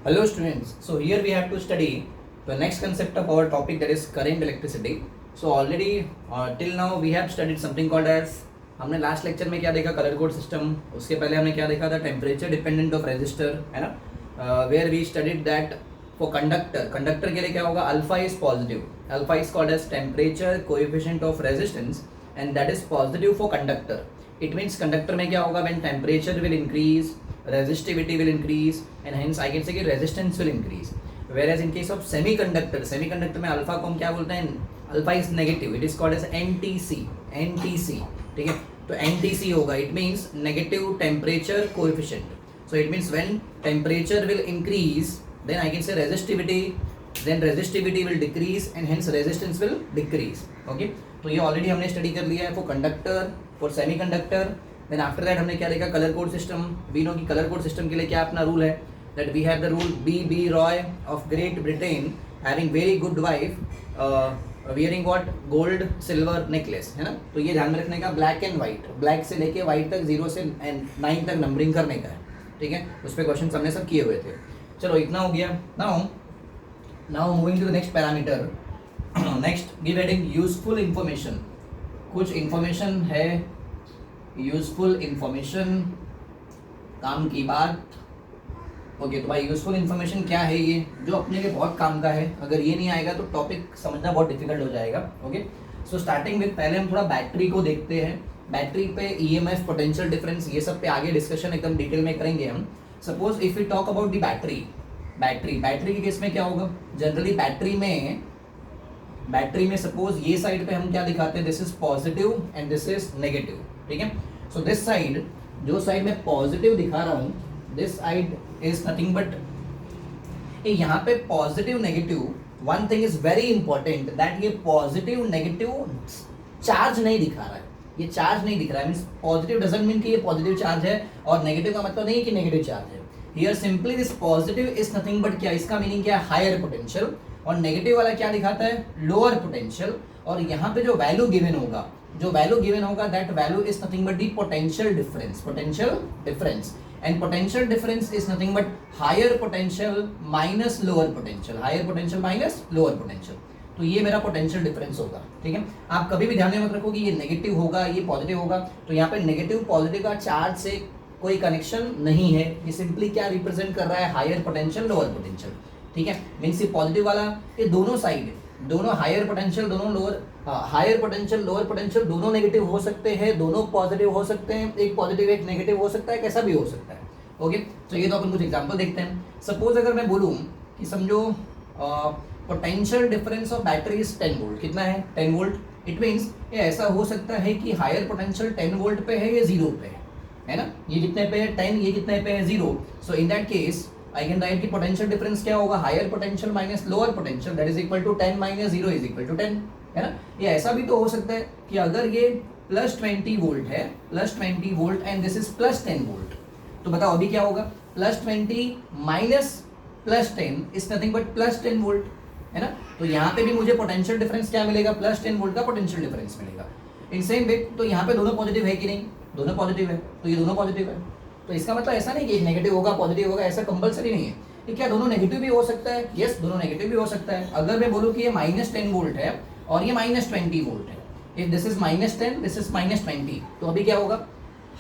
Hello students, so here we have to study the next concept of our topic, that is current electricity. So already till now we have studied something called as, हमने last lecture में क्या देखा, colour code system. उसके पहले हमने क्या देखा था, टेम्परेचर डिपेंडेंट ऑफ रेजिस्टर, है ना. Where we studied that for conductor के लिए क्या होगा, alpha is positive, alpha is called as temperature coefficient of resistance and that is positive for conductor. It means conductor में क्या होगा, when temperature will increase, resistivity will increase and hence I can say कि resistance will increase. Whereas in case of semiconductor में alpha को हम क्या बोलते हैं, alpha is negative, it is called as NTC, ठीक है. तो NTC होगा, it means negative temperature coefficient. So it means when temperature will increase then I can say resistivity will decrease and hence resistance will decrease. Okay, तो ये already हमने study कर लिया है for conductor, for semiconductor. Then after that हमने क्या देखा, colour code system. We know कि कलर कोड सिस्टम के लिए क्या अपना रूल है, that we have the rule B.B. Roy of Great Britain having very good wife wearing what, gold silver necklace, है ना. तो ये ध्यान में रखने का, ब्लैक एंड वाइट, ब्लैक से लेके वाइट तक 0 से 9 तक नंबरिंग करने का है, ठीक है. उस पर क्वेश्चन हमने सब किए हुए थे. चलो इतना हो गया. Now moving to the next parameter. Next give heading useful information. कुछ इंफॉर्मेशन है, यूजफुल इंफॉर्मेशन, काम की बात. ओके, तो भाई यूजफुल इंफॉर्मेशन क्या है, ये जो अपने लिए बहुत काम का है. अगर ये नहीं आएगा तो टॉपिक समझना बहुत डिफिकल्ट हो जाएगा. ओके, सो स्टार्टिंग विद, पहले हम थोड़ा बैटरी को देखते हैं. बैटरी पे EMF, पोटेंशियल डिफरेंस, ये सब पे आगे डिस्कशन एकदम डिटेल में करेंगे हम. Suppose if we talk about the battery के केस में क्या होगा, जनरली बैटरी में सपोज ये साइड पे हम क्या दिखाते हैं, this is positive and this is negative, ठीक है. सो दिस साइड, जो साइड में पॉजिटिव दिखा रहा हूं, this side is nothing but, यहाँ पे positive negative, one thing is very important, that ये पॉजिटिव नेगेटिव चार्ज नहीं दिखा रहा है. ये चार्ज नहीं दिख रहा है, मींस पॉजिटिव डजंट मीन कि ये पॉजिटिव चार्ज है और नेगेटिव का मतलब नहीं कि नेगेटिव चार्ज है. Here simply this positive is nothing but, क्या इसका मीनिंग क्या है, हायर पोटेंशियल, और नेगेटिव वाला क्या दिखाता है, लोअर पोटेंशियल. और यहाँ पे जो वैल्यू गिवन होगा that value is nothing but the potential difference. And potential difference is nothing but higher potential minus lower potential. तो ये मेरा पोटेंशियल डिफरेंस होगा, ठीक है. आप कभी भी ध्यान में मत रखो कि ये नेगेटिव होगा, ये पॉजिटिव होगा. तो यहाँ पे नेगेटिव पॉजिटिव का चार्ज से कोई कनेक्शन नहीं है. ये सिंपली क्या रिप्रेजेंट कर रहा है, हायर पोटेंशियल लोअर पोटेंशियल, ठीक है. मीन्स ये पॉजिटिव वाला, ये दोनों साइड, दोनों हायर पोटेंशियल, दोनों लोअर पोटेंशियल, दोनों नेगेटिव हो सकते हैं, दोनों पॉजिटिव हो सकते हैं, एक पॉजिटिव एक नेगेटिव हो सकता है, कैसा भी हो सकता है. ओके, तो ये तो अपन कुछ एग्जांपल देखते हैं. सपोज अगर मैं बोलूं कि समझो potential difference of battery is 10 volt. कितना है, 10 वोल्ट. इट मीन्स ये ऐसा हो सकता है कि हायर पोटेंशियल 10 वोल्ट पे है, ये 0 पे है ना. ये कितने पे है, 10, ये कितने पे है, 0. So in that case I can write कि पोटेंशियल डिफरेंस क्या होगा, higher potential minus lower potential, that is equal to 10 minus 0 is equal to 10, है ना. ये ऐसा भी तो हो सकता है कि अगर ये +20 वोल्ट है, +20 volt and this is +10 volt, तो बताओ अभी क्या होगा, +20 minus +10 is nothing but +10 volt, है ना. तो यहाँ पे भी मुझे पोटेंशियल डिफरेंस क्या मिलेगा, +10 वोल्ट का पोटेंशियल डिफरेंस मिलेगा. इन सेम वे, तो यहाँ पे दोनों पॉजिटिव है कि नहीं, दोनों पॉजिटिव है, तो ये दोनों पॉजिटिव है. तो इसका मतलब ऐसा नहीं कि एक नेगेटिव होगा पॉजिटिव होगा, ऐसा कंपलसरी नहीं है. ये क्या दोनों नेगेटिव भी हो सकता है, यस दोनों नेगेटिव भी हो सकता है. अगर मैं बोलूँ कि ये -10 वोल्ट है और ये -20 वोल्ट है, if this is -10 this is -20, तो अभी क्या होगा,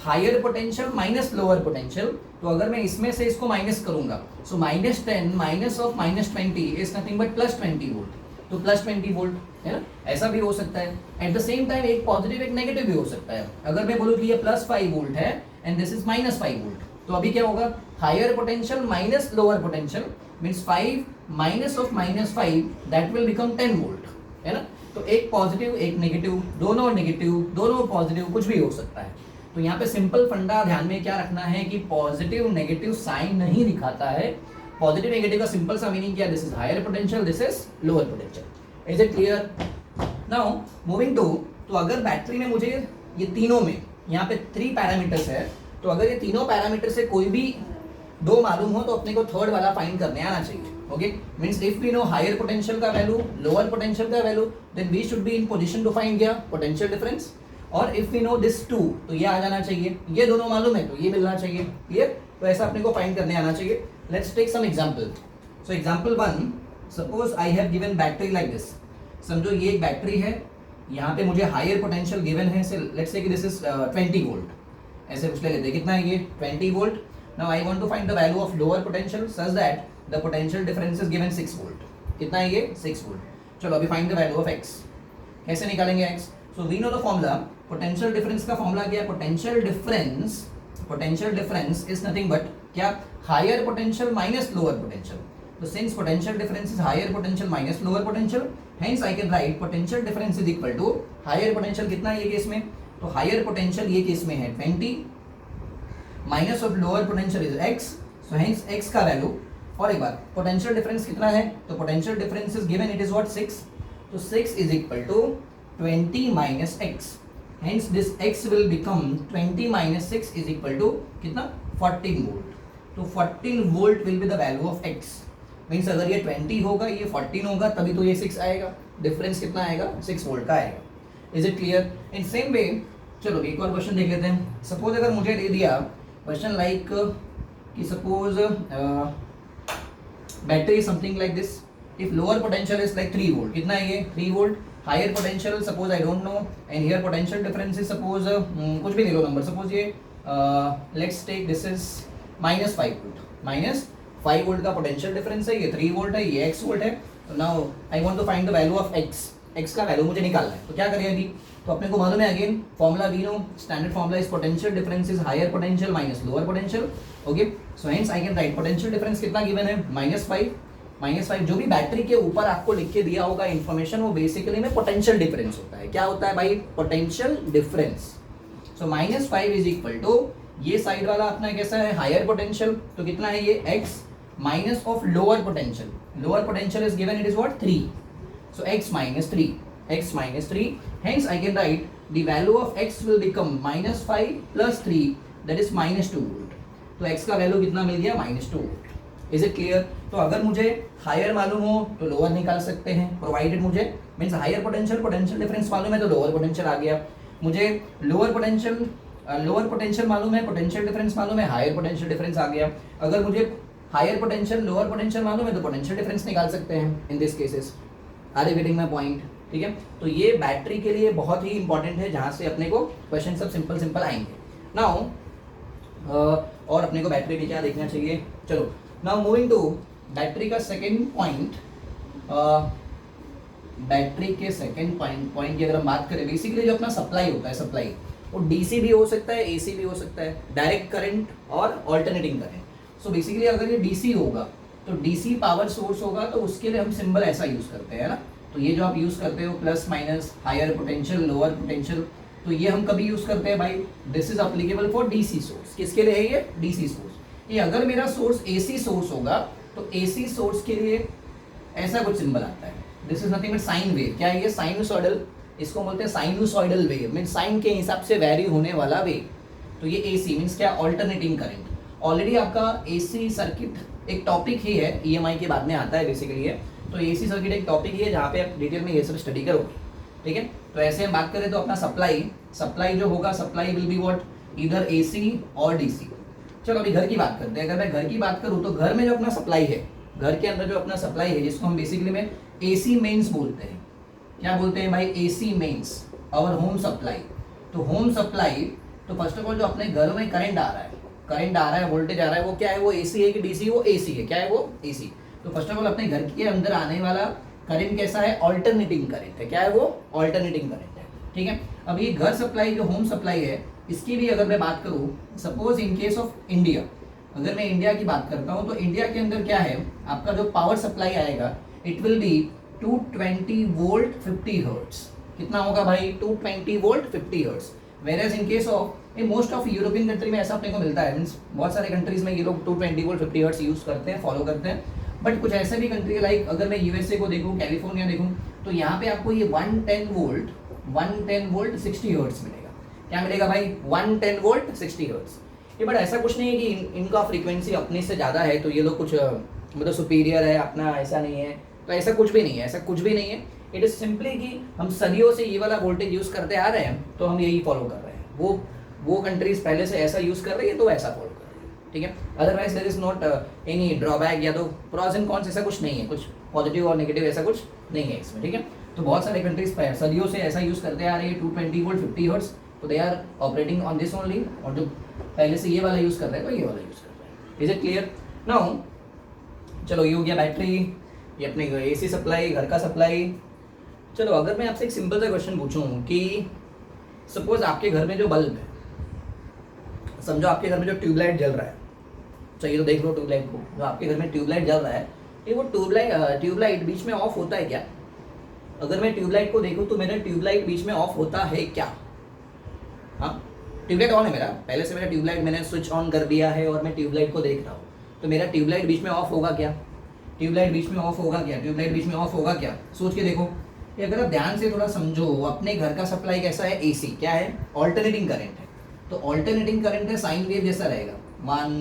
higher potential minus lower potential. तो अगर मैं इसमें से इसको माइनस करूंगा, so -10 minus of -20 is nothing but +20 volt, तो +20 वोल्ट, है ना. ऐसा भी हो सकता है. एट द सेम टाइम एक पॉजिटिव एक नेगेटिव भी हो सकता है. अगर मैं बोलूँ कि ये +5 वोल्ट है एंड दिस इज -5 वोल्ट, तो अभी क्या होगा, higher potential minus lower potential, means 5 minus of -5 that will become 10 volt, है ना. तो एक पॉजिटिव एक नेगेटिव, दोनों पॉजिटिव, कुछ भी हो सकता है. तो यहाँ पे सिंपल फंडा ध्यान में क्या रखना है कि पॉजिटिव नेगेटिव साइन नहीं दिखाता है. पॉजिटिव नेगेटिव का सिंपल सा मीनिंग क्या, this is higher potential, this is lower potential. Is it clear. Now moving to, तो अगर बैटरी में मुझे ये तीनों में यहाँ पे 3 पैरामीटर्स है, तो अगर ये तीनों पैरामीटर से कोई भी 2 मालूम हो तो अपने को थर्ड वाला फाइंड करने आना चाहिए. Okay, means if we know higher potential का वैल्यू, लोअर पोटेंशियल का value, then we should be in position to find क्या, पोटेंशियल डिफरेंस. और इफ वी नो दिस 2, तो ये आ जाना चाहिए. ये दोनों मालूम है तो ये मिलना चाहिए. क्लियर. तो ऐसा अपने को फाइंड करने आना चाहिए। Let's take some example. So example 1, suppose I have given battery like this. समझो ये एक बैटरी है, यहाँ पे मुझे हायर पोटेंशियल गिवन है, से लेट्स से कि दिस इज 20 वोल्ट। ऐसे कुछ ले लेते हैं, कितना है ये 20 volt. Now I want to find the value of lower potential such that the potential difference is given 6 volt. कितना है ये 6 वोल्ट। चलो अभी find the value of x। कैसे निकालेंगे x? So we know the formula, potential difference का formula क्या है? Potential difference is nothing but क्या, higher potential minus lower potential. So since potential difference is higher potential minus lower potential, hence I can write potential difference is equal to higher potential कितना है ये case में? तो higher potential ये case में है 20 minus of lower potential is x, so hence x का value. और एक बार potential difference कितना है? तो potential difference is given, it is what 6, तो 6 is equal to 20 minus x, hence this x will become 20 minus 6 is equal to कितना 14 volt। तो 14 volt will be the value of x। Means अगर ये 20 होगा ये 14 होगा तभी तो ये 6 आएगा। डिफरेंस कितना आएगा? 6 वोल्ट का आएगा। Is it clear? In same way चलो एक और क्वेश्चन देख लेते हैं। सपोज अगर मुझे दे दिया क्वेश्चन लाइक कि suppose battery something like this, if lower potential is like 3 volt. कितना है ये 3 volt. Higher potential suppose I don't know, and here potential difference is suppose कुछ भी ले लो नंबर, सपोज ये let's take this is -5 volt. -5 volt का potential difference है, ये 3 वोल्ट है, ये x वोल्ट है। तो now I want to find the value of x का वैल्यू मुझे निकालना है। तो क्या करें अभी? तो अपने को मालूम है again formula we know, standard formula is potential difference is higher potential minus lower potential. Okay, so hence I can write potential difference कितना गिवन है -5। जो भी बैटरी के ऊपर आपको लिख के दिया होगा इन्फॉर्मेशन, वो बेसिकली में पोटेंशियल डिफरेंस होता है। क्या होता है भाई? Potential difference. So -5 is equal to ये साइड वाला अपना कैसा है? हायर पोटेंशियल, तो कितना है ये x minus of lower potential is given, it is what 3, so x minus 3, hence I can write the value of x will become -5 plus 3, that is -2 volt। तो x का वैल्यू कितना मिल गया? -2 volt। Is it clear? तो अगर मुझे higher मालूम हो तो लोअर निकाल सकते हैं, प्रोवाइडेड मुझे मीन्स हायर पोटेंशियल डिफरेंस मालूम है तो लोअर पोटेंशियल आ गया। मुझे लोअर पोटेंशियल मालूम है, पोटेंशियल डिफरेंस मालूम है, हायर पोटेंशियल डिफरेंस आ गया। अगर मुझे हायर पोटेंशियल लोअर पोटेंशियल मालूम है तो पोटेंशियल डिफरेंस निकाल सकते हैं in this cases. Are you getting my point? ठीक है, तो ये बैटरी के लिए बहुत ही इंपॉर्टेंट है, जहां से अपने को क्वेश्चन सब सिंपल आएंगे। नाउ और अपने को बैटरी में क्या देखना चाहिए? चलो नाउ मूविंग टू बैटरी का सेकेंड पॉइंट। बैटरी के सेकेंड पॉइंट की अगर हम बात करें, बेसिकली जो अपना सप्लाई होता है, सप्लाई वो डीसी भी हो सकता है, एसी भी हो सकता है, डायरेक्ट करंट और ऑल्टरनेटिंग करंट। सो बेसिकली अगर ये डीसी होगा तो डीसी पावर सोर्स होगा, तो उसके लिए हम सिंबल ऐसा यूज करते हैं ना। तो ये जो आप यूज करते हो plus minus, higher potential lower potential, तो ये हम कभी यूज करते हैं भाई? This is applicable for DC source. किसके लिए है ये? DC source. ये अगर मेरा सोर्स एसी सोर्स होगा तो एसी सोर्स के लिए ऐसा कुछ सिंबल आता है। This is nothing but sine wave. क्या है ये? साइनसॉइडल, इसको बोलते हैं साइनसॉइडल वेव, मीन साइन के हिसाब से वैरी होने वाला वेव। तो ये एसी मीन्स क्या? Alternating current. ऑलरेडी आपका एसी सर्किट एक टॉपिक ही है, ईएमआई के बाद में आता है बेसिकली है। तो एसी सर्किट एक टॉपिक ही है जहाँ पे आप डिटेल में ये सब स्टडी करोगे। ठीक है, तो ऐसे हम बात करें तो अपना सप्लाई जो होगा, supply will be what? Either AC और डीसी। चलो अभी घर की बात करते हैं। अगर मैं घर की बात करूँ तो घर में जो अपना सप्लाई है, घर के अंदर जो अपना सप्लाई है, जिसको हम बेसिकली में एसी मेन्स बोलते हैं। क्या बोलते हैं भाई? AC mains, our home supply. तो होम सप्लाई, तो फर्स्ट ऑफ ऑल जो अपने घर में करंट आ रहा है, वोल्टेज आ रहा है, वो क्या है? वो एसी है कि डीसी? वो एसी है। क्या है वो? एसी। तो फर्स्ट ऑफ ऑल अपने घर के अंदर आने वाला करंट कैसा है? ऑल्टरनेटिंग करंट है। क्या है वो? ऑल्टरनेटिंग करंट है। ठीक है, अब ये घर सप्लाई जो होम सप्लाई है, इसकी भी अगर मैं बात करूँ, suppose in case of India, अगर मैं इंडिया की बात करता हूँ तो इंडिया के अंदर क्या है? आपका जो पावर सप्लाई आएगा, it will be 220 volt 50 hertz. कितना होगा भाई? 220 volt 50 hertz. Where in case of most of European country में ऐसा अपने को मिलता है, मीन्स बहुत सारे कंट्रीज में ये लोग 220 वोल्ट 50 हर्ट्ज यूज करते हैं, फॉलो करते हैं। बट कुछ ऐसे भी कंट्री लाइक अगर मैं यूएसए को देखूँ, कैलिफोर्निया देखूँ, तो यहाँ पे आपको ये 110 वोल्ट 60 हर्ट्ज मिलेगा। क्या मिलेगा भाई? 110 वोल्ट 60 हर्ट्ज। ये बट ऐसा कुछ नहीं है कि इनका फ्रीक्वेंसी अपने से ज़्यादा है तो ये लोग कुछ मतलब सुपीरियर है अपना, ऐसा नहीं है। तो ऐसा कुछ भी नहीं है, इट इज सिंपली कि हम सदियों से ये वाला वोल्टेज यूज़ करते आ रहे हैं, तो हम यही फॉलो कर रहे हैं। वो कंट्रीज पहले से ऐसा यूज़ कर रही है तो ऐसा फॉलो कर रही है। ठीक है। Otherwise there is not any drawback या तो प्रॉस एंड कॉन्स ऐसा कुछ नहीं है, कुछ पॉजिटिव और नेगेटिव ऐसा कुछ नहीं है इसमें, ठीक है। तो बहुत सारे कंट्रीज सदियों से ऐसा यूज़ करते आ रहे हैं 220 वोल्ट 50 हर्ट्ज, तो they are operating on this only, और जो पहले से ये वाला यूज़ कर रहे हैं तो ये वाला यूज़ कर रहे हैं। Is it clear now? चलो ये हो गया बैटरी, ये अपने एसी सप्लाई, घर का सप्लाई। चलो अगर मैं आपसे एक सिंपल सा क्वेश्चन पूछूं कि सपोज आपके घर में जो बल्ब है, समझो आपके घर में जो ट्यूबलाइट जल रहा है, चाहिए तो देख लो ट्यूबलाइट को, जो आपके घर में ट्यूबलाइट जल रहा है, ये वो ट्यूबलाइट बीच में ऑफ होता है क्या? अगर मैं ट्यूबलाइट को देखूं तो मेरा ट्यूबलाइट बीच में ऑफ होता है क्या? हाँ, ट्यूबलाइट ऑन है मेरा, पहले से मेरा ट्यूबलाइट मैंने स्विच ऑन कर दिया है और मैं ट्यूबलाइट को देख रहा हूँ, तो मेरा ट्यूबलाइट बीच में ऑफ होगा क्या? ट्यूबलाइट बीच में ऑफ होगा क्या? ट्यूबलाइट बीच में ऑफ होगा क्या? सोच के देखो कि अगर आप ध्यान से थोड़ा समझो, अपने घर का सप्लाई कैसा है? एसी क्या है? ऑल्टरनेटिंग करंट है, तो ऑल्टरनेटिंग करंट है साइन वेव जैसा रहेगा, 1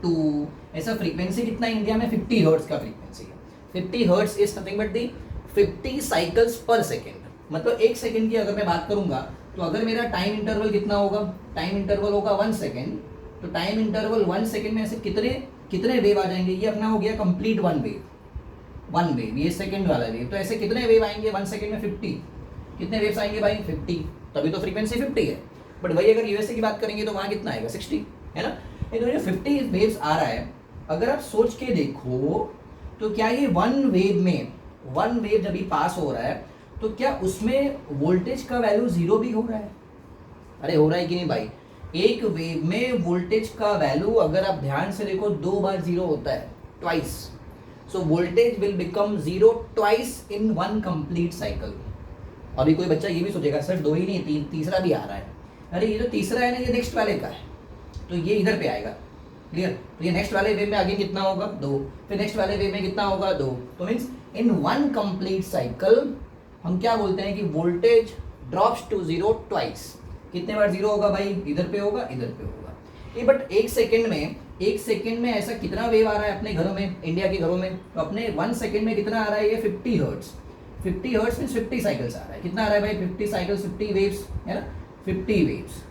2 ऐसा। फ्रीक्वेंसी कितना है इंडिया में? 50 हर्ट्ज का फ्रीक्वेंसी है। 50 hertz is nothing but the 50 cycles पर सेकेंड, मतलब एक सेकेंड की अगर मैं बात करूंगा तो अगर मेरा टाइम इंटरवल कितना होगा? टाइम इंटरवल होगा 1 सेकेंड, तो टाइम इंटरवल 1 सेकेंड में ऐसे कितने वेव आ जाएंगे? ये अपना हो गया कंप्लीट वन वेव, ये सेकंड वाला वेव, तो ऐसे कितने वेव आएंगे 1 सेकंड में? 50। कितने वेव्स आएंगे भाई? 50, तभी तो फ्रीक्वेंसी 50 है। बट वही अगर यूएसए की बात करेंगे तो वहाँ कितना आएगा? 60, है ना। तो ये 50 वेव्स आ रहा है, अगर आप सोच के देखो तो क्या ये वन वेव जब भी पास हो रहा है तो क्या उसमें वोल्टेज का वैल्यू 0 भी हो रहा है? अरे हो रहा है कि नहीं भाई? एक वेव में वोल्टेज का वैल्यू अगर आप ध्यान से देखो 2 बार 0 होता है, twice. So voltage will become 0 twice in one complete cycle. अभी कोई बच्चा ये भी सोचेगा सर 2 ही नहीं, तीसरा भी आ रहा है। अरे ये जो तीसरा है ना, ये नेक्स्ट वाले का है, तो ये इधर पे आएगा, क्लियर। तो ये नेक्स्ट वाले वेव में आगे कितना होगा? 2, फिर नेक्स्ट वाले वेव में कितना होगा? 2। तो means in one complete cycle हम क्या बोलते हैं कि वोल्टेज ड्रॉप्स टू 0 ट्वाइस। कितने बार 0 होगा भाई? इधर पे होगा, इधर पे होगा। ये बट एक सेकेंड में ऐसा कितना वेव आ रहा है अपने घरों में, इंडिया के घरों में? तो अपने 1 सेकेंड में कितना आ रहा है? ये 50 हर्ट्ज। 50 हर्ट्ज मीन्स 50 साइकिल्स आ रहा है। कितना आ रहा है भाई? 50 साइकिल्स, 50 वेव्स, है ना, 50 वेव्स।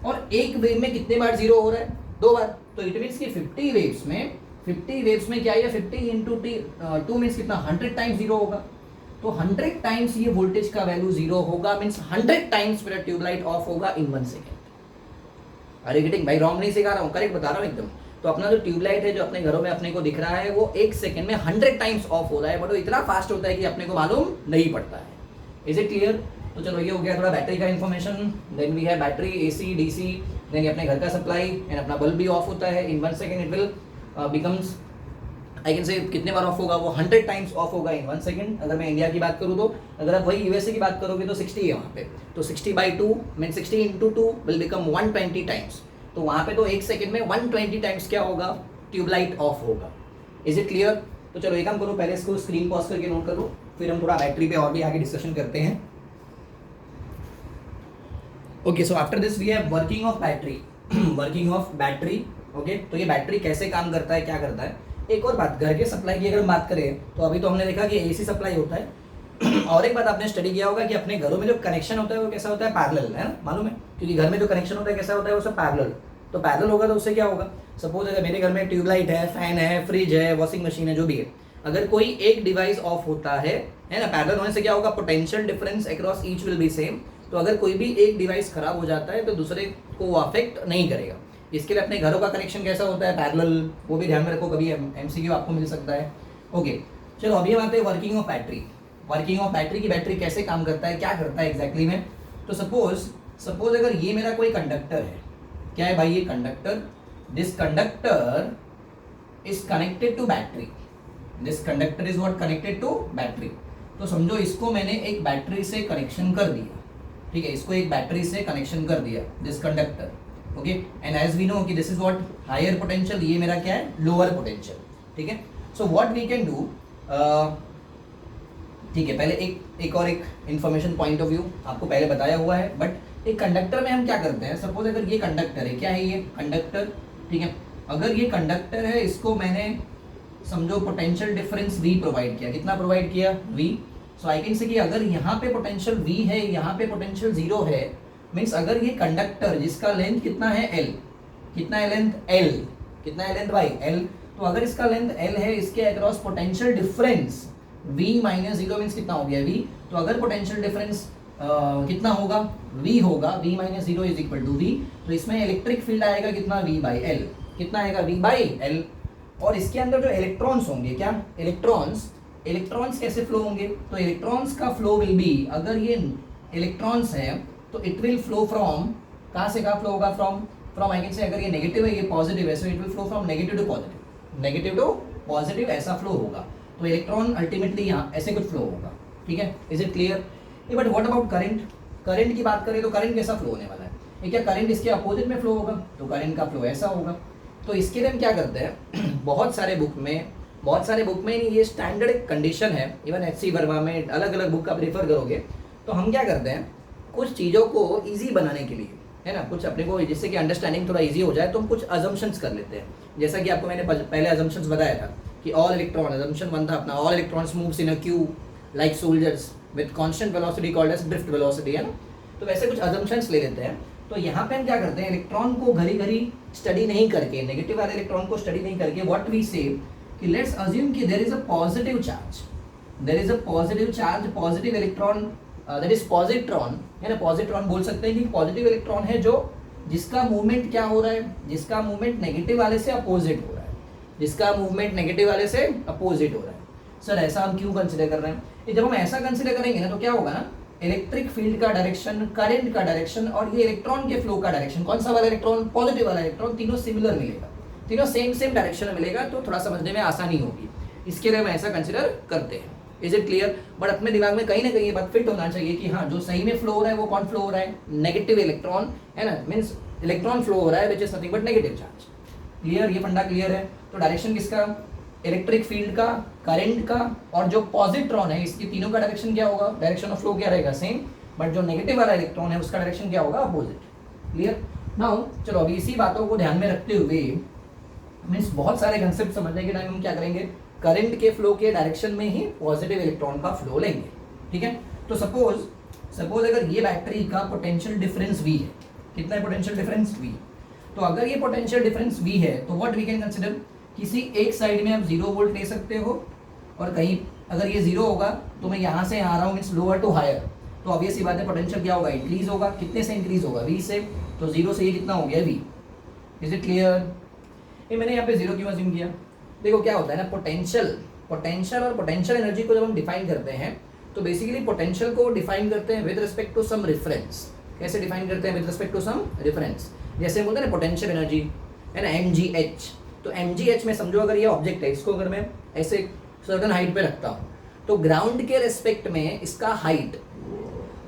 और एक वेव में कितने बार 0 हो रहा है? 2 बार। तो इट मीन्स कि 50 वेव्स में क्या है? 50 इंटू 2 मीन्स कितना? 100 टाइम्स 0 होगा। तो 100 टाइम्स ये वोल्टेज का वैल्यू 0 होगा, मीन्स 100 टाइम्स मेरा ट्यूबलाइट ऑफ होगा इन 1 सेकेंड। अरे गेटिंग भाई, रॉन्ग नहीं सिखा रहा हूँ, करेक्ट बता रहा हूँ एकदम। तो अपना जो ट्यूबलाइट है जो अपने घरों में अपने को दिख रहा है वो 1 सेकेंड में 100 टाइम्स ऑफ हो रहा है, बट वो इतना फास्ट होता है कि अपने को मालूम नहीं पड़ता है। Is it clear? तो चलो ये हो गया थोड़ा बैटरी का इन्फॉर्मेशन। देन वी है बैटरी, एसी, डीसी, देन ये अपने घर का सप्लाई, एंड अपना बल्ब भी ऑफ होता है इन 1 second. It will becomes, I can से कितने बार ऑफ होगा? वो 100 टाइम्स ऑफ होगा इन 1 सेकेंड। अगर मैं इंडिया की बात करूँ तो, अगर आप वही यूएसए की बात करोगे तो 60 है वहाँ पे, तो 60/2 mean 60 into 2 will become 120 times. तो वहाँ पे तो 1 सेकेंड में 120 टाइम्स क्या होगा? ट्यूबलाइट ऑफ होगा। Is it clear? तो चलो एक काम करो, पहले इसको स्क्रीन पॉज करके नोट करो, फिर हम थोड़ा बैटरी पे और भी आगे डिस्कशन करते हैं। Okay, so after this we have working of battery. Working of battery, okay. तो ये बैटरी कैसे काम करता है, क्या करता है? एक और बात, घर के सप्लाई की अगर हम बात करें तो अभी तो हमने देखा कि एसी सप्लाई होता है। और एक बात आपने स्टडी किया होगा कि अपने घरों में जो कनेक्शन होता है वो कैसा होता है? पैरेलल, है ना, मालूम है? क्योंकि घर में जो कनेक्शन होता है कैसा होता है? वो सब पैरेलल। तो पैरेलल होगा तो उससे क्या होगा? सपोज अगर मेरे घर में ट्यूबलाइट है, फैन है, फ्रिज है, वॉशिंग मशीन है, जो भी है, अगर कोई एक डिवाइस ऑफ होता है ना, पैरेलल होने से क्या होगा? Potential difference across each will be same. तो अगर कोई भी एक डिवाइस खराब हो जाता है तो दूसरे को वो अफेक्ट नहीं करेगा। इसके लिए अपने घरों का कनेक्शन कैसा होता है? पैरेलल, वो भी ध्यान में रखो, कभी एमसीक्यू आपको मिल सकता है। ओके, चलो अभी हम आते हैं working of battery. Working of battery की बैटरी कैसे काम करता है, क्या करता है एग्जैक्टली में? तो सपोज अगर ये मेरा कोई कंडक्टर है, क्या है भाई? ये conductor, this conductor is connected to battery, this conductor is what? Connected to battery. तो समझो इसको मैंने एक बैटरी से कनेक्शन कर दिया, ठीक है, इसको एक बैटरी से कनेक्शन कर दिया, this conductor, okay. And as we know कि this is what? Higher potential, ये मेरा क्या है? लोअर पोटेंशियल, ठीक है। So what we can do, ठीक है, पहले एक और एक इंफॉर्मेशन पॉइंट ऑफ व्यू आपको पहले बताया हुआ है, बट एक कंडक्टर में हम क्या करते हैं? सपोज अगर ये कंडक्टर है, क्या है ये? कंडक्टर, ठीक है। अगर ये कंडक्टर है, इसको मैंने समझो पोटेंशियल डिफरेंस V प्रोवाइड किया। कितना प्रोवाइड किया? V। सो आई कैन से कि अगर यहाँ पे पोटेंशियल V है, यहाँ पे पोटेंशियल 0 है, मीन्स अगर ये कंडक्टर जिसका लेंथ कितना है? L, कितना है लेंथ? L, कितना है लेंथ भाई L। तो अगर इसका लेंथ L है, इसके across potential difference V minus zero means कितना हो गया V। तो अगर पोटेंशियल डिफरेंस कितना होगा V होगा, V minus zero is equal to V। तो इसमें इलेक्ट्रिक फील्ड आएगा कितना V बाई L, कितना आएगा V बाई L। और इसके अंदर जो इलेक्ट्रॉन्स होंगे, क्या इलेक्ट्रॉन्स कैसे फ्लो होंगे, तो इलेक्ट्रॉन्स का फ्लो विल बी, अगर ये इलेक्ट्रॉन्स है तो इट विल फ्लो फ्रॉम, कहाँ से कहाँ फ्लो होगा, फ्रॉम आई कैन से, अगर ये नेगेटिव है ये पॉजिटिव है, so it will flow from negative to positive, negative to positive, ऐसा फ्लो होगा। तो इलेक्ट्रॉन अल्टीमेटली यहाँ ऐसे कुछ फ्लो होगा, ठीक है, is it clear. But what about current, current की बात करें तो करंट कैसा फ्लो होने वाला है, ये क्या करंट इसके अपोजिट में फ्लो होगा, तो करंट का फ्लो ऐसा होगा। तो इसके लिए हम क्या करते हैं, बहुत सारे बुक में ये स्टैंडर्ड एक कंडीशन है, इवन HC वर्मा में अलग अलग बुक का प्रेफर करोगे, तो हम क्या करते हैं कुछ चीज़ों को ईजी बनाने के लिए, है ना, कुछ अपने को जिससे कि अंडरस्टैंडिंग थोड़ा ईजी हो जाए, तो हम कुछ अजम्पशंस कर लेते हैं। जैसा कि आपको मैंने पहले अजम्पशंस बताया था कि ऑल इलेक्ट्रॉन, अजम्पशन 1 था अपना, all electrons moves in a cube like soldiers with constant velocity called as drift velocity, है ना। तो वैसे कुछ अजम्पशंस ले लेते हैं। तो यहाँ पे हम क्या करते हैं, इलेक्ट्रॉन को घड़ी घड़ी स्टडी नहीं करके, नेगेटिव वाले इलेक्ट्रॉन को स्टडी नहीं करके, व्हाट वी से कि लेट्स अज्यूम कि there is a positive charge, positive electron that is positron, है ना, पॉजिट्रॉन बोल सकते हैं कि पॉजिटिव इलेक्ट्रॉन है जो जिसका मूवमेंट क्या हो रहा है, जिसका मूवमेंट नेगेटिव वाले से अपोजिट हो रहा है, जिसका मूवमेंट नेगेटिव वाले से अपोजिट हो रहा है। सर ऐसा हम क्यों कंसिडर कर रहे हैं, ये जब हम ऐसा कंसिडर करेंगे ना तो क्या होगा ना, इलेक्ट्रिक फील्ड का डायरेक्शन, करंट का डायरेक्शन और ये इलेक्ट्रॉन के फ्लो का डायरेक्शन, कौन सा वाला इलेक्ट्रॉन, पॉजिटिव वाला इलेक्ट्रॉन, तीनों सिमिलर मिलेगा, तीनों सेम डायरेक्शन में मिलेगा, तो थोड़ा समझने में आसानी होगी, इसके लिए हम ऐसा कंसिडर करते हैं। Is it clear. बट अपने दिमाग में कहीं ना कहीं ये बात फिट होना चाहिए कि हाँ जो सही में फ्लो हो रहा है वो कौन फ्लो हो रहा है, नेगेटिव इलेक्ट्रॉन, है ना, मीन्स इलेक्ट्रॉन फ्लो हो रहा है which is nothing but negative charge. Clear, ये फंडा क्लियर है। तो डायरेक्शन किसका, इलेक्ट्रिक फील्ड का, करंट का और जो पॉजिट्रॉन है इसके तीनों का डायरेक्शन क्या होगा, डायरेक्शन ऑफ फ्लो क्या रहेगा, सेम, बट जो नेगेटिव वाला इलेक्ट्रॉन है उसका डायरेक्शन क्या होगा, अपोजिट। क्लियर। नाउ चलो अभी इसी बातों को ध्यान में रखते हुए मीन्स बहुत सारे कंसेप्ट समझने के टाइम हम क्या करेंगे, करंट के फ्लो के डायरेक्शन में ही पॉजिटिव इलेक्ट्रॉन का फ्लो लेंगे, ठीक है। तो सपोज अगर ये बैटरी का पोटेंशियल डिफरेंस V है, कितना है पोटेंशियल डिफरेंस V, तो अगर ये पोटेंशियल डिफरेंस V है तो व्हाट वी कैन कंसिडर, किसी एक साइड में आप 0 वोल्ट ले सकते हो और कहीं अगर ये 0 होगा तो मैं यहाँ से आ रहा हूँ मीन्स लोअर टू हायर, तो ऑब्वियस सी बात है पोटेंशियल क्या होगा, इंक्रीज होगा, कितने से इंक्रीज होगा, V से, तो 0 से ये कितना हो गया V। Is it clear. ये मैंने यहाँ पे 0 क्यों अज्यूम किया, देखो क्या होता है ना, पोटेंशियल और पोटेंशियल एनर्जी को जब हम डिफाइन करते हैं तो बेसिकली पोटेंशियल को डिफाइन करते हैं with respect to some reference. कैसे डिफाइन करते हैं, with respect to some reference. जैसे हम बोलते हैं ना पोटेंशियल एनर्जी है ना, mgh, तो mgh में समझो अगर ये ऑब्जेक्ट है, इसको अगर मैं ऐसे सर्टन हाइट पे रखता हूँ तो ग्राउंड के रेस्पेक्ट में इसका हाइट,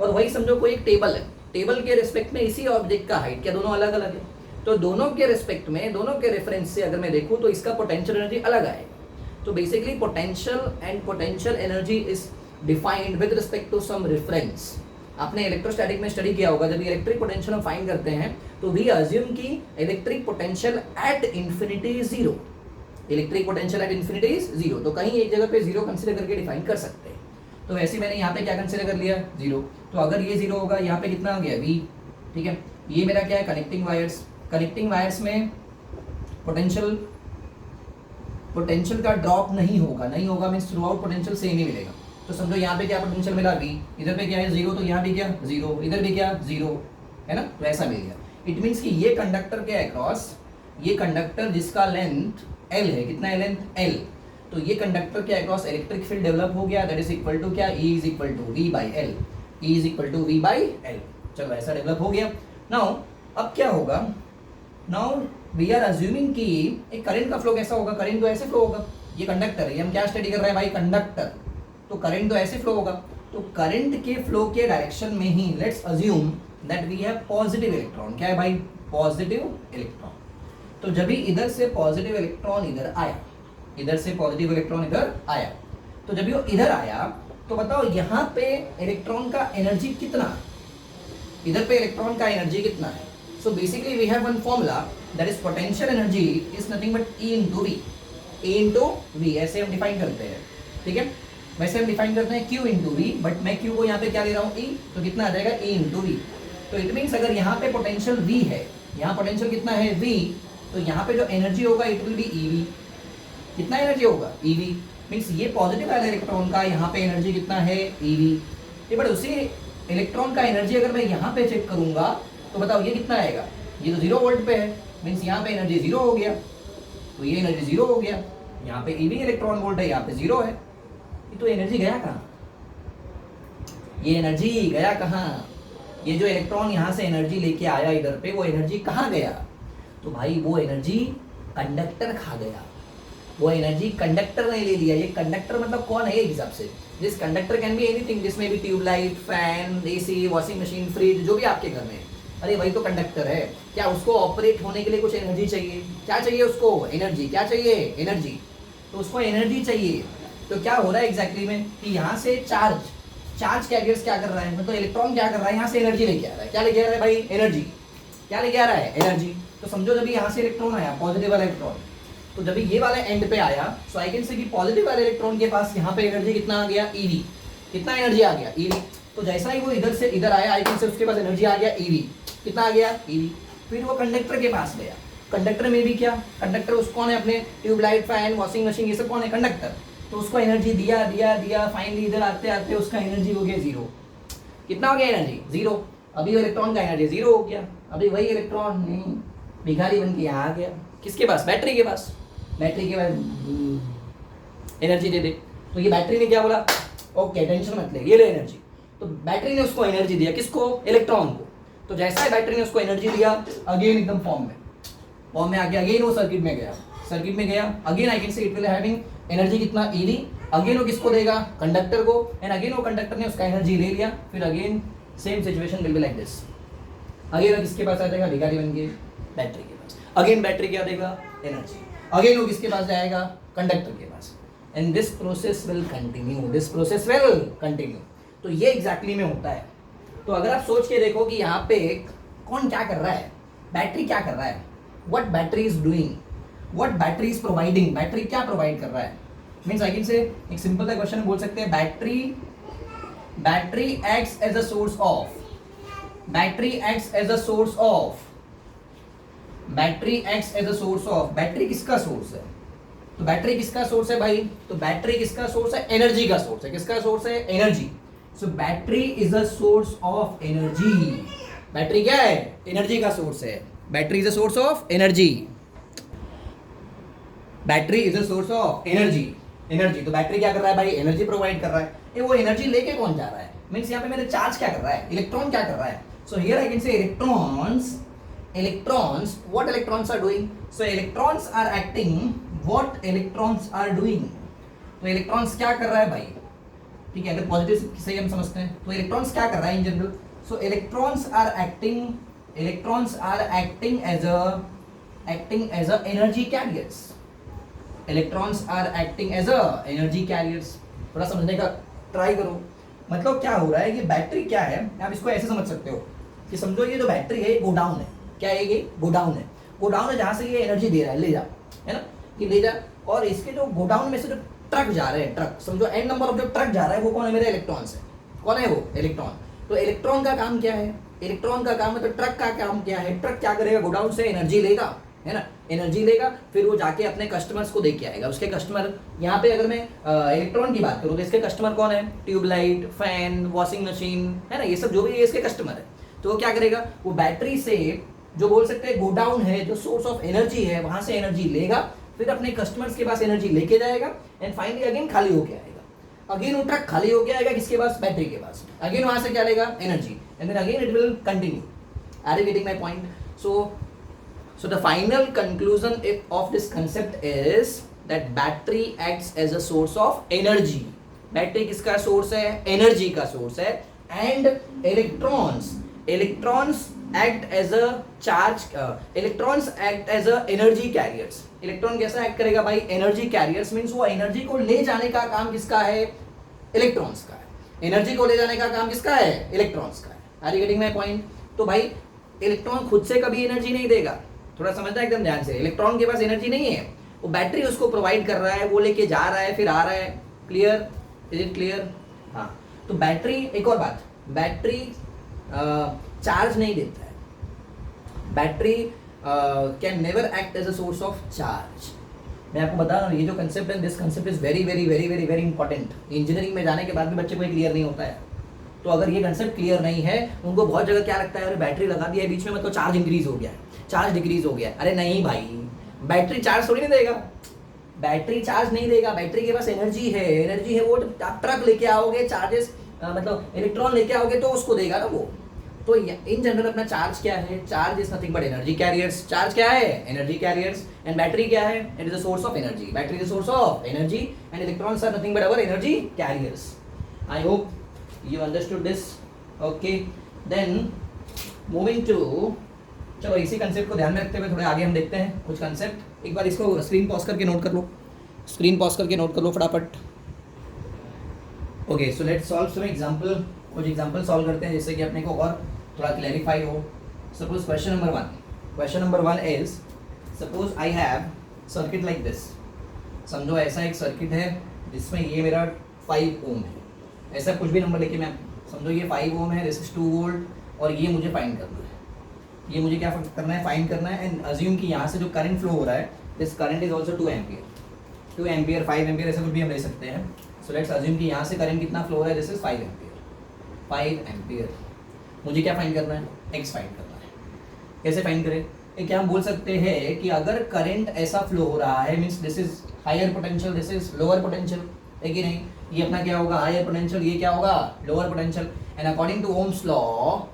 और वही समझो कोई एक टेबल है, टेबल के रेस्पेक्ट में इसी ऑब्जेक्ट का हाइट, क्या दोनों अलग अलग है, तो दोनों के रेस्पेक्ट में, दोनों के रेफरेंस से अगर मैं देखूं तो इसका पोटेंशियल एनर्जी अलग आएगा। तो basically potential and potential energy is defined with respect to some reference. आपने इलेक्ट्रोस्टैटिक में स्टडी किया होगा, जब इलेक्ट्रिक पोटेंशियल हम फाइंड करते हैं तो वी अज्यूम कि electric potential at infinity is 0, electric potential at infinity is 0, तो कहीं एक जगह पे 0 कंसिडर करके डिफाइन कर सकते हैं। तो वैसे मैंने यहाँ पे क्या कंसिडर कर लिया, 0, तो अगर ये 0 होगा यहाँ पे कितना आ गया V, ठीक है। ये मेरा क्या है, कनेक्टिंग वायर्स में पोटेंशियल का ड्रॉप नहीं होगा means throughout potential same ही मिलेगा। तो समझो यहाँ पे क्या पोटेंशियल मिला V, इधर पे क्या है 0, तो यहाँ भी क्या 0, इधर भी क्या 0, है ना, तो ऐसा मिल गया। इट मीन्स कि ये कंडक्टर के अक्रॉस, ये कंडक्टर जिसका लेंथ L है, कितना है लेंथ L, तो ये कंडक्टर के अक्रॉस इलेक्ट्रिक फील्ड डेवलप हो गया, दैट इज इक्वल टू क्या, E is equal to V by L, E is equal to V by L। चलो ऐसा डेवलप हो गया। नाउ अब क्या होगा, नाउ वी आर अज्यूमिंग कि एक करंट का फ्लो कैसा होगा, करंट तो ऐसे फ्लो होगा, ये कंडक्टर है, ये हम क्या स्टडी कर रहे हैं भाई, कंडक्टर, तो करंट तो ऐसे फ्लो होगा, तो करंट के फ्लो के डायरेक्शन में ही let's assume that we have positive electron, क्या है भाई, पॉजिटिव इलेक्ट्रॉन। तो जब भी इधर से पॉजिटिव इलेक्ट्रॉन इधर आया, इधर से पॉजिटिव इलेक्ट्रॉन इधर आया, तो जब ये इधर आया तो बताओ यहाँ पे इलेक्ट्रॉन का एनर्जी कितना, इधर पे इलेक्ट्रॉन का एनर्जी कितना है। So basically we have one formula that is potential energy is nothing but E into V, E into V ऐसे हम डिफाइन करते हैं, ठीक है। वैसे हम डिफाइन करते हैं Q into V, बट मैं Q को यहाँ पे क्या ले रहा हूँ E, तो कितना आ जाएगा E into V। तो इट मीन्स अगर यहाँ पे पोटेंशियल V है, यहाँ पोटेंशियल कितना है V, तो यहाँ पे जो एनर्जी होगा इट विल बी ईवी। कितना एनर्जी होगा? ईवी। मीन्स ये पॉजिटिव वाले इलेक्ट्रॉन का यहाँ पे एनर्जी कितना है? ईवी। ये बट उसी इलेक्ट्रॉन का एनर्जी अगर मैं यहाँ पे चेक करूंगा तो बताओ ये कितना आएगा? ये तो 0 वोल्ट पे है, मीन्स यहाँ पे एनर्जी 0 हो गया, तो ये एनर्जी 0 हो गया। यहाँ पे ईवी इलेक्ट्रॉन वोल्ट है, यहाँ पे 0 है। ये तो एनर्जी गया कहाँ? ये एनर्जी गया कहाँ? ये जो इलेक्ट्रॉन यहाँ से एनर्जी लेके आया इधर पे, वो एनर्जी कहाँ गया? तो भाई वो एनर्जी कंडक्टर खा गया। वो एनर्जी कंडक्टर ने ले लिया। ये कंडक्टर मतलब कौन है? एक हिसाब से this conductor can be anything, जिसमें भी tube light, fan, AC, washing machine, fridge, जो भी आपके घर में है, अरे वही तो कंडक्टर है। क्या उसको ऑपरेट होने के लिए कुछ एनर्जी चाहिए? क्या चाहिए उसको? एनर्जी। क्या चाहिए? एनर्जी। तो उसको एनर्जी चाहिए। तो क्या हो रहा है एग्जैक्टली में कि यहाँ से चार्ज कैरियर्स क्या कर रहा है, मतलब इलेक्ट्रॉन क्या कर रहा है, यहाँ से एनर्जी लेके आ रहा है। क्या लेके आ रहा है भाई? एनर्जी। क्या लेके आ रहा है? एनर्जी। तो समझो जब यहाँ से इलेक्ट्रॉन आया, पॉजिटिव वाला इलेक्ट्रॉन, तो जब ये वाले एंड पे आया, सो आई कैन से कि पॉजिटिव वाले इलेक्ट्रॉन के पास यहाँ पे एनर्जी कितना आ गया? ईवी। कितना एनर्जी आ गया? ईवी। तो जैसा ही वो इधर से इधर आया, आई कैन से उसके पास एनर्जी आ गया ईवी। कितना आ गया? ईवी। फिर वो कंडक्टर के पास गया। कंडक्टर में भी क्या? कंडक्टर उसको कौन है? अपने ट्यूबलाइट, फैन, वॉशिंग मशीन, ये सब कौन है? कंडक्टर। तो उसको एनर्जी दिया, फाइनली इधर आते आते उसका एनर्जी हो गया 0। कितना हो गया एनर्जी? 0। अभी वो इलेक्ट्रॉन का एनर्जी 0 हो गया। अभी वही इलेक्ट्रॉन नहीं भिखारी बन के यहाँ आ गया। किसके पास? बैटरी के पास। बैटरी के पास एनर्जी दे दे। तो ये बैटरी ने क्या बोला? ओके टेंशन मत ले, ये ले एनर्जी। तो बैटरी ने उसको एनर्जी दिया। किसको? इलेक्ट्रॉन को। तो जैसा ही बैटरी ने उसको एनर्जी दिया, अगेन एकदम फॉर्म में आ गया। अगेन वो सर्किट में गया, अगेन आई कैन से इट विल हैविंग एनर्जी कितना? ईवी। अगेन वो किसको देगा? कंडक्टर को। एंड अगेन वो कंडक्टर ने उसका एनर्जी ले लिया। फिर again same situation will be like this. Again वो किसके पास आ जाएगा? भिखारी बन के बैटरी के पास। अगेन बैटरी क्या देगा? एनर्जी। अगेन वो किसके पास जाएगा? कंडक्टर के पास। And this process will continue. तो ये एग्जैक्टली में होता है। तो अगर आप सोच के देखो कि यहाँ पे कौन क्या कर रहा है, बैटरी क्या कर रहा है, what battery is doing, what battery is providing, battery क्या प्रोवाइड कर रहा है। मीन्स आई कैन से एक सिंपल सा क्वेश्चन बोल सकते हैं, battery acts as a source of, battery किसका सोर्स है? तो बैटरी किसका सोर्स है भाई? तो बैटरी किसका सोर्स है? एनर्जी का सोर्स है। किसका सोर्स है? Energy. So battery is a source of energy. Battery क्या है? एनर्जी का सोर्स है। Battery is a source of energy. Battery is a source of energy. तो बैटरी क्या कर रहा है भाई? एनर्जी प्रोवाइड कर रहा है। ये वो एनर्जी लेके कौन जा रहा है? मीन्स यहाँ पे मेरे चार्ज क्या कर रहा है? इलेक्ट्रॉन क्या कर रहा है? सो हियर आई कैन से electrons, what electrons are doing? So electrons are acting, what electrons are doing? तो इलेक्ट्रॉन्स क्या कर रहा है भाई? ठीक है, अगर पॉजिटिव सही हम समझते हैं तो इलेक्ट्रॉन्स क्या कर रहा है in general? So electrons are acting as a energy carriers. Electrons are acting as a energy carriers. थोड़ा समझने का ट्राई करो। मतलब क्या हो रहा है कि बैटरी क्या है, आप इसको ऐसे समझ सकते हो कि समझो ये जो बैटरी है ये गोडाउन है। क्या है ये? गोडाउन है जहाँ से ये एनर्जी दे रहा है, ले जा, है ना, कि ले जा। और इसके जो गोडाउन में से जो ट्रक जा रहे हैं, ट्रक समझो एन नंबर ऑफ जो ट्रक जा रहा है वो कौन है? मेरे इलेक्ट्रॉन्स है। कौन है वो? इलेक्ट्रॉन। तो इलेक्ट्रॉन का काम क्या है? इलेक्ट्रॉन का काम है, तो ट्रक का काम क्या है? ट्रक क्या करेगा? गोडाउन से एनर्जी लेगा, है ना, एनर्जी लेगा, फिर वो जाके अपने कस्टमर्स को दे के आएगा। उसके कस्टमर, यहाँ पे अगर मैं इलेक्ट्रॉन की बात करूँ तो इसके कस्टमर कौन है? ट्यूबलाइट, फैन, वॉशिंग मशीन, है ना, ये सब जो भी है इसके कस्टमर है। तो वो क्या करेगा? वो बैटरी से जो बोल सकते हैं गोडाउन है, जो सोर्स ऑफ एनर्जी है, वहां से एनर्जी लेगा, फिर अपने कस्टमर्स के पास एनर्जी लेके जाएगा, एंड फाइनली अगेन खाली होके आएगा। अगेन वो ट्रक खाली होके आएगा किसके पास? बैटरी के पास। अगेन वहां से क्या लेगा? Energy, and then again it will continue. Are you getting my point? So the final conclusion of this concept is that battery acts as a source of energy. Battery किसका source है? Energy का source है। And electrons act as a charge, electrons act as a energy carriers. Electron कैसा act करेगा भाई? Energy carriers. Means वो energy को ले जाने का काम किसका है? इलेक्ट्रॉन्स का है। एनर्जी को ले जाने का काम किसका है? इलेक्ट्रॉन्स का है। Are you getting my point? तो भाई इलेक्ट्रॉन खुद से कभी एनर्जी नहीं देगा, थोड़ा समझना एकदम ध्यान से। इलेक्ट्रॉन के पास एनर्जी नहीं है, वो बैटरी उसको प्रोवाइड कर रहा है, वो लेके जा रहा है, फिर आ रहा है। क्लियर? Is it clear? हाँ। तो बैटरी, एक और बात, बैटरी चार्ज नहीं देता है। Battery can never act as a source of charge. मैं आपको बता रहा हूँ ये जो कंसेप्ट है, this concept is very very very very very important. Engineering में जाने के बाद भी बच्चे को क्लियर नहीं होता है। तो अगर ये कंसेप्ट क्लियर नहीं है, उनको बहुत जगह क्या लगता है, अरे बैटरी लगा दिया है बीच में मतलब चार्ज इंक्रीज हो गया है, चार्ज डिक्रीज हो गया है। अरे नहीं भाई, बैटरी चार्ज थोड़ी नहीं देगा, बैटरी चार्ज नहीं देगा। बैटरी के पास एनर्जी है, एनर्जी है वो आप ट्रक लेके आओगे, चार्जेस मतलब इलेक्ट्रॉन लेके आओगे तो उसको देगा ना वो। तो इन जनरल अपना चार्ज क्या है, charge is nothing but energy carriers. Charge क्या है, एनर्जी कैरियर्स। एंड बैटरी क्या है, it is a source of energy. Battery is a source of energy and electrons are nothing but our energy carriers. I hope you understood this. Okay, then moving to, चलो इसी concept को ध्यान में रखते हुए थोड़े आगे हम देखते हैं कुछ कंसेप्ट। एक बार इसको स्क्रीन पॉज करके नोट कर लो, स्क्रीन पॉज करके नोट कर लो फटाफट। Okay, so let's solve some example. कुछ एग्जांपल सॉल्व करते हैं जिससे कि अपने को और थोड़ा क्लैरिफाई हो। Suppose question number 1, question number 1 is, suppose I have circuit like this. समझो ऐसा एक सर्किट है जिसमें ये मेरा 5 ओम है। ऐसा कुछ भी नंबर लेके मैं, समझो ये 5 ओम है, दिस इज 2 वोल्ट और ये मुझे फाइंड करना है। ये मुझे क्या करना है, फाइंड करना है। एंड अज्यूम कि यहाँ से जो करंट फ्लो हो रहा है, this current is also 2 ampere. 2 ampere 5 ampere ऐसा कुछ भी हम ले सकते हैं। सो लेट्स अज्यूम कि यहाँ से करंट कितना फ्लो हो रहा है, दिस इज 5 एम्पियर। 5 एम्पियर मुझे क्या फाइंड करना है, एक्स फाइंड करना है। कैसे फाइंड करें, ये क्या हम बोल सकते हैं कि अगर करंट ऐसा फ्लो हो रहा है, means this is higher potential, this is lower potential, है कि नहीं। ये अपना क्या होगा, हायर पोटेंशियल, ये क्या होगा, lower potential. And according to Ohm's law,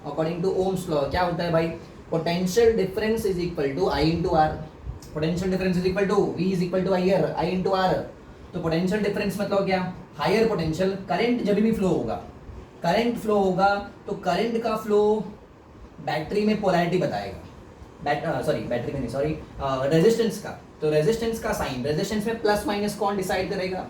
according to Ohm's law क्या होता है भाई, potential difference is equal to I into R. Potential difference is equal to V is equal to I into R. तो potential difference मतलब क्या, higher potential. Current जब भी flow होगा, करंट फ्लो होगा तो करंट का फ्लो बैटरी में पोलैरिटी बताएगा। सॉरी बैटरी में नहीं, सॉरी रेजिस्टेंस का। तो रेजिस्टेंस का साइन, रेजिस्टेंस में प्लस माइनस कौन डिसाइड करेगा,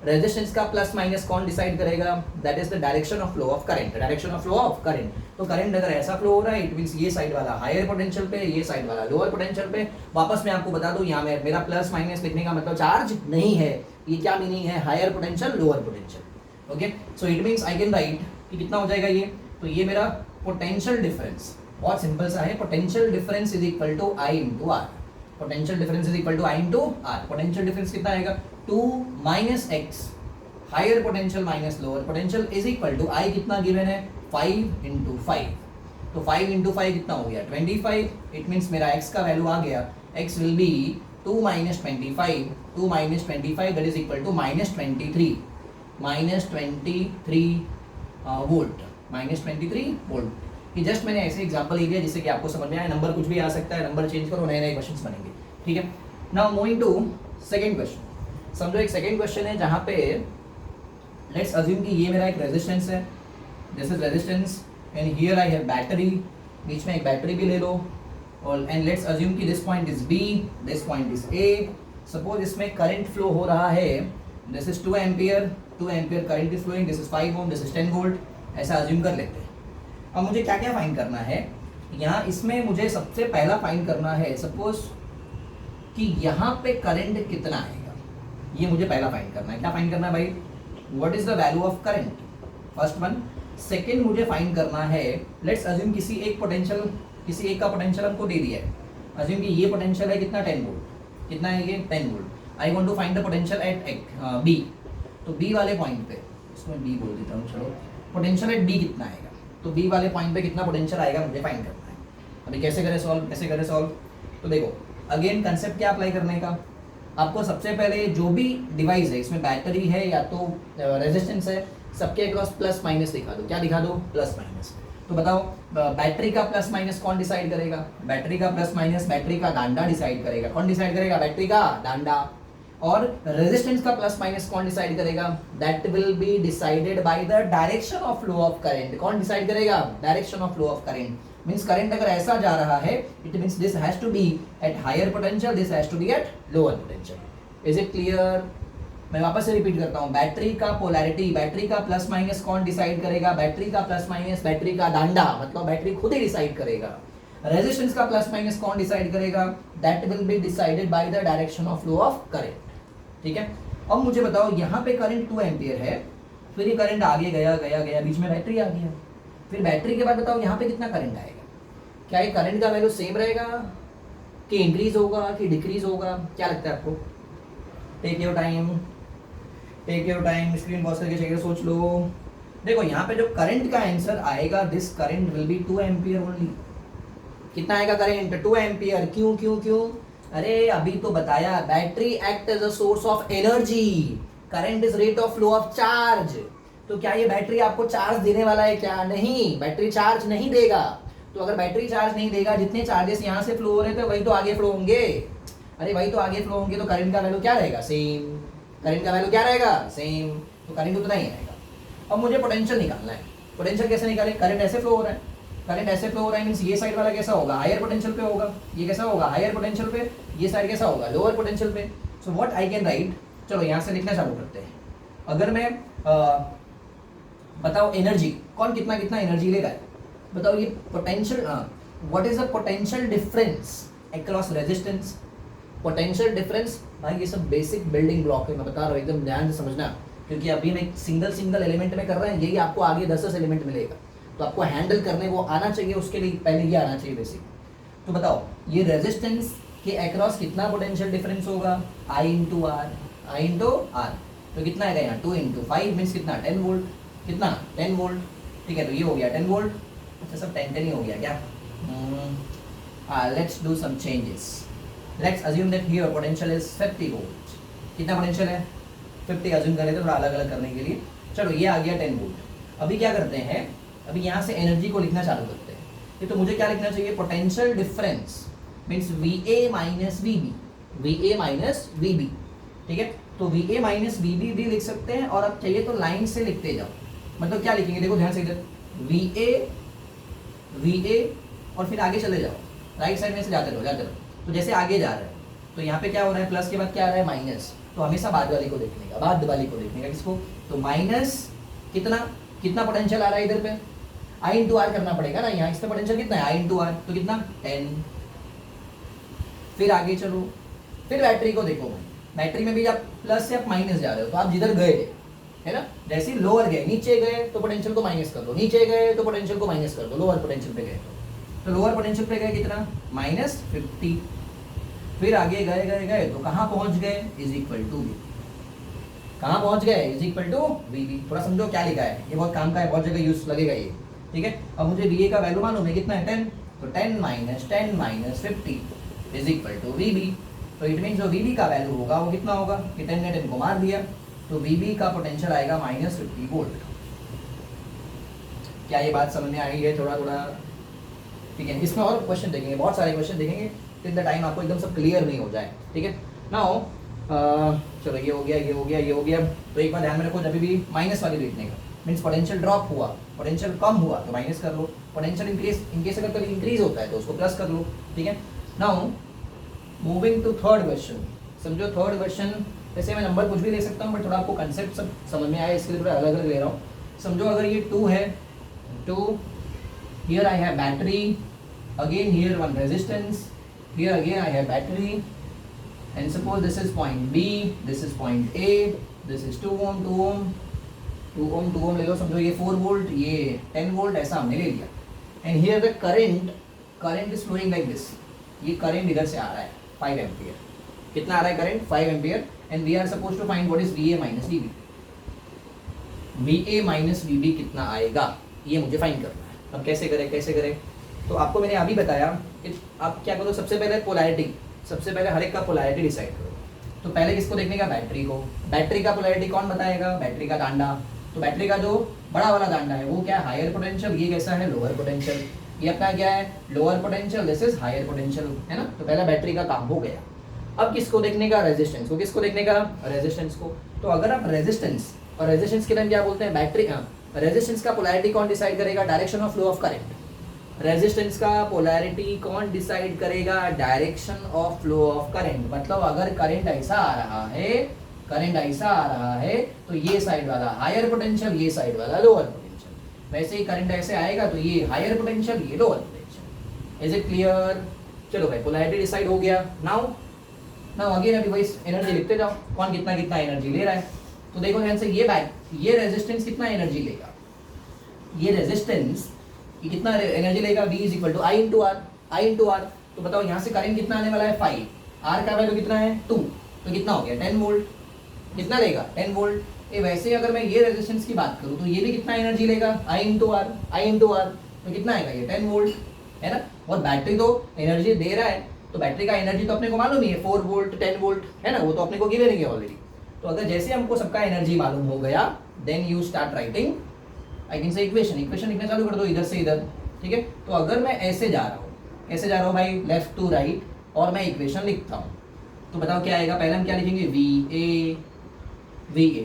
रेजिस्टेंस का प्लस माइनस कौन डिसाइड करेगा, that is the direction of flow of current, direction of flow of current. तो करंट अगर ऐसा फ्लो हो रहा है, इट मींस ये साइड वाला हायर पोटेंशियल पे, ये साइड वाला लोअर पोटेंशियल पे। वापस मैं आपको बता दूं, यहाँ में मेरा प्लस माइनस लिखने का मतलब चार्ज नहीं है, ये क्या मीनिंग है, higher potential lower potential. Okay, so it means I can write कि कितना हो जाएगा ये, तो ये मेरा पोटेंशियल डिफरेंस बहुत सिंपल सा है, potential difference is equal to I into R. Potential difference is equal to I into R. Potential difference कितना आएगा, 2 minus x, higher potential minus lower potential is equal to I कितना given है, 5 into 5। तो 5 into 5 कितना हो गया, 25। It means मेरा x का वैल्यू आ गया, x will be 2 minus 25, 2 minus 25 that is equal to minus 23, minus 23 volt, minus 23 volt. ये जस्ट मैंने ऐसे एग्जांपल लिया जिससे कि आपको समझ में आए। नंबर कुछ भी आ सकता है, नंबर चेंज करो, नए नए क्वेश्चंस बनेंगे, ठीक है। Now moving to second question. समझो एक सेकंड क्वेश्चन है जहाँ पे लेट्स अज्यूम कि ये मेरा एक रेजिस्टेंस है, this is resistance and here I have battery, बीच में एक बैटरी भी ले लो। और एंड लेट्स अज्यूम कि this point is B, this point is A. Suppose इसमें करंट फ्लो हो रहा है, this is 2 ampere, 2 ampere current is flowing, this is 5 ohm, this is 10 volt, ऐसा अज्यूम कर लेते हैं। अब मुझे क्या क्या फाइंड करना है यहाँ, इसमें मुझे सबसे पहला फाइंड करना है सपोज कि यहाँ पे करंट कितना आएगा, ये मुझे पहला फाइंड करना है। क्या फाइंड करना है भाई, what is the value of current, first one. Second मुझे फाइंड करना है, लेट्स अज्यूम किसी एक पोटेंशियल, किसी एक का पोटेंशियल हमको दे दिया है। अज्यूम कि ये पोटेंशियल है कितना, 10 वोल्ट, कितना है ये 10 volt. I want to find the potential at B. तो बी वाले पॉइंट पे, इसमें बी बोल देता हूँ, चलो पोटेंशियल एट बी कितना आएगा, तो बी वाले पॉइंट पे कितना पोटेंशियल आएगा मुझे फाइंड करना है। अभी कैसे करें सॉल्व, कैसे करें सॉल्व, तो देखो अगेन कंसेप्ट क्या अप्लाई करने का, आपको सबसे पहले जो भी डिवाइस है, इसमें बैटरी है या तो रेजिस्टेंस है, सबके अक्रॉस प्लस माइनस दिखा दो। क्या दिखा दो, प्लस माइनस। तो बताओ बैटरी का प्लस माइनस कौन डिसाइड करेगा, बैटरी का प्लस माइनस बैटरी का डांडा डिसाइड करेगा। कौन डिसाइड करेगा, बैटरी का डांडा। और रेजिस्टेंस का प्लस माइनस कौन डिसाइड करेगा, that will be decided by the direction of flow of current. कौन डिसाइड करेगा, direction of flow of current. Means current अगर ऐसा जा रहा है, it means this has to be at higher potential, this has to be at lower potential. Is it clear? मैं वापस से रिपीट करता हूं, बैटरी का पोलैरिटी, बैटरी का प्लस माइनस कौन डिसाइड करेगा, बैटरी का प्लस माइनस बैटरी का डांडा, मतलब बैटरी खुद ही डिसाइड करेगा। रेजिस्टेंस का प्लस माइनस कौन डिसाइड करेगा, that will be decided by the direction of flow of current. ठीक है, अब मुझे बताओ यहाँ पे करंट 2 एम्पियर है, फिर ये करंट आगे गया गया गया, बीच में बैटरी आ गया, फिर बैटरी के बाद बताओ यहाँ पे कितना करंट आएगा। क्या ये करंट का वैल्यू सेम रहेगा, कि इंक्रीज होगा कि डिक्रीज होगा, क्या लगता है आपको? Take your time, take your time, screen pause करके चेक सोच लो। देखो यहाँ पे जो करंट का आंसर आएगा, this current will be 2 ampere only. कितना आएगा करंट? 2 एम्पियर। क्यों क्यों क्यों? अरे अभी तो बताया, battery act as a source of energy, current is rate of flow of charge. तो क्या ये बैटरी आपको चार्ज देने वाला है क्या? नहीं, बैटरी चार्ज नहीं देगा। तो अगर बैटरी चार्ज नहीं देगा, जितने चार्जेस यहाँ से फ्लो हो रहे थे वही तो आगे फ्लो होंगे। अरे वही तो आगे फ्लो होंगे, तो करंट का वैल्यू क्या रहेगा? सेम। करंट का वैल्यू क्या रहेगा? सेम। तो करंट उतना ही आएगा। अब मुझे पोटेंशियल निकालना है। पोटेंशियल कैसे निकालें? करंट ऐसे फ्लो हो रहा है, करंट ऐसे फ्लो हो रहा है, मींस ये साइड वाला कैसा होगा? हायर पोटेंशियल पे होगा। ये कैसा होगा? हायर पोटेंशियल पे। ये साइड कैसा होगा? लोअर पोटेंशियल पे। So what I can right, चलो यहाँ से लिखना चालू करते हैं। अगर मैं बताओ एनर्जी, कौन कितना कितना एनर्जी ले रहा है बताओ? ये potential, what is the potential difference across resistance? Potential difference भाई ये सब बेसिक बिल्डिंग ब्लॉक है, मैं बता रहा हूँ, एकदम ध्यान से समझना, क्योंकि अभी मैं सिंगल सिंगल एलिमेंट में कर रहा है, यही आपको आगे 10 एलिमेंट मिलेगा, तो आपको हैंडल करने वो आना चाहिए, उसके लिए पहले ये आना चाहिए बेसिक। तो बताओ ये रेजिस्टेंस के अक्रॉस कितना पोटेंशियल डिफरेंस होगा? I into R, I into R. तो कितना आएगा यहाँ? 2 इंटू 5 मीन्स कितना? 10 वोल्ट। कितना? 10 वोल्ट। ठीक है, तो ये हो गया 10 वोल्ट। अच्छा सब 10 ही हो गया क्या? Let's do some changes. Let's assume that here potential is 50 volt. कितना पोटेंशियल है? 50 अज्यूम करें तो थोड़ा अलग अलग करने के लिए। चलो ये आ गया 10 वोल्ट। अभी क्या करते हैं, अभी यहाँ से एनर्जी को लिखना चालू करते हैं। ये तो मुझे क्या लिखना चाहिए? Potential difference means VA minus VB, VA minus VB। ठीक है, तो VA माइनस VB भी लिख सकते हैं, और अब चाहिए तो लाइन से लिखते जाओ। मतलब क्या लिखेंगे? देखो ध्यान से इधर, VA और फिर आगे चले जाओ, राइट साइड में से जाते रहो जाते रहो। तो जैसे आगे जा रहे हैं तो यहाँ पे क्या हो रहा है? प्लस के बाद क्या आ रहा है? माइनस। तो हमेशा बाद वाली को देखने का, बाद वाली को देखने का। किसको? तो माइनस कितना कितना पोटेंशियल आ रहा है इधर पे? आई इंटू आर करना पड़ेगा ना, यहाँ इसका पोटेंशियल कितना है? आई इंटू आर, तो कितना? 10। फिर आगे चलो, फिर बैटरी को देखो भाई, बैटरी में भी आप प्लस से आप माइनस जा रहे हो, तो आप जिधर गए है ना, जैसे लोअर गए, नीचे गए तो पोटेंशियल को माइनस कर दो, नीचे गए तो पोटेंशियल को माइनस कर दो, लोअर पोटेंशियल पे गए तो लोअर पोटेंशियल पे गए कितना? -50। फिर आगे गए गए गए तो कहाँ पहुंच गए? Is equal to V. कहाँ पहुंच गए? Is equal to V. थोड़ा समझो क्या लिखा है, ये बहुत काम का है, बहुत जगह यूज लगेगा ये। ठीक है, अब मुझे VA का वैल्यू मालूम है कितना है? 10। तो 10 minus 50 is equal to VB। तो इट मीन जो VB का वैल्यू होगा वो कितना होगा? कि 10 ने 10 को मार दिया, तो VB का पोटेंशियल आएगा -50 वोल्ट। क्या ये बात समझ में आई है? थोड़ा थोड़ा ठीक है, इसमें और क्वेश्चन देखेंगे, बहुत सारे क्वेश्चन देखेंगे, टिल द टाइम आपको एकदम सब क्लियर नहीं हो जाए। ठीक है, नाउ चलो ये हो गया, ये हो गया, ये हो गया। तो एक बार ध्यान में रखो, जब भी माइनस वाली लिखने का मीन्स पोटेंशियल ड्रॉप हुआ, पोटेंशियल कम हुआ तो माइनस कर लो, पोटेंशियल इंक्रीज इनकेस अगर कभी इंक्रीज होता है तो उसको प्लस कर लो। ठीक है, now moving to third question. समझो थर्ड क्वेश्चन, वैसे मैं नंबर कुछ भी ले सकता हूँ, बट थोड़ा आपको कंसेप्ट सब समझ में आया इसके लिए थोड़ा अलग अलग ले रहा हूँ। समझो अगर ये 2 है, 2 here I have battery, again here one resistance, here again I have battery, and suppose this is point B, this is point A, this is 2 ohm, 2 ohm, 2 ohm, 2 ohm ले लो। समझो ये 4 वोल्ट, ये 10 वोल्ट, ऐसा हमने ले लिया। and here the current is flowing like this, ये current इधर से आ रहा है 5 एम्पियर। कितना आ रहा है current? 5 ampere. and we are supposed to find what is VA minus VB। VA minus VB कितना आएगा ये मुझे फाइंड करना है। अब कैसे करें कैसे करें? तो आपको मैंने अभी बताया कि आप क्या करो, सबसे पहले पोलैरिटी, सबसे पहले हर एक का पोलैरिटी डिसाइड करो। तो पहले किसको देखने का? बैटरी को। बैटरी का पोलैरिटी कौन बताएगा? बैटरी का दांडा। तो बैटरी का जो बड़ा वाला दांडा है वो क्या है? Higher potential. ये कैसा है? Lower potential. ये अपना क्या है? Lower potential, this is higher potential, है ना। तो पहला बैटरी का काम हो गया। अब किसको देखने का? रेजिस्टेंस को। किसको देखने का? रेजिस्टेंस को। तो अगर आप रेजिस्टेंस, और रेजिस्टेंस के टाइम क्या बोलते हैं? बैटरी। रेजिस्टेंस का पोलैरिटी कौन डिसाइड करेगा? Direction of flow of current. Resistance का पोलैरिटी कौन डिसाइड करेगा? Direction of flow of current. मतलब अगर करंट ऐसा आ रहा है, करंट ऐसा आ रहा है तो ये साइड वाला हायर पोटेंशियल, ये साइड वाला लोअर पोटेंशियल। वैसे ही करंट ऐसे आएगा तो ये हायर पोटेंशियल, ये lower potential. Is it clear? चलो भाई पोलैरिटी डिसाइड हो गया। नाउ अगेन अभी वही एनर्जी लिखते जाओ, कौन कितना कितना एनर्जी ले रहा है। तो देखो ध्यान से, ये रेजिस्टेंस कितना एनर्जी लेगा? ये रेजिस्टेंस ये कितना एनर्जी लेगा? V is equal to I into R. I into R, तो बताओ यहाँ से करंट कितना आने वाला है 5, आर का वैल्यू कितना है 2, तो कितना हो गया 10 वोल्ट, कितना देगा 10 वोल्ट। ये वैसे अगर मैं ये रेजिस्टेंस की बात करूँ तो ये भी कितना एनर्जी लेगा I इंटू आर, तो कितना आएगा ये 10 वोल्ट है ना। और बैटरी तो एनर्जी दे रहा है, तो बैटरी का एनर्जी तो अपने को मालूम ही है 4 वोल्ट 10 वोल्ट है ना, वो तो अपने को गिवन ही है ऑलरेडी। तो अगर जैसे हमको सबका एनर्जी मालूम हो गया, then you start writing I can say equation लिखना चालू कर दो इधर से इधर, ठीक है। तो अगर मैं ऐसे जा रहा हूँ, कैसे जा रहा हूँ भाई, लेफ्ट टू राइट, और मैं इक्वेशन लिखता हूँ, तो बताओ क्या आएगा। पहले हम क्या लिखेंगे वी ए,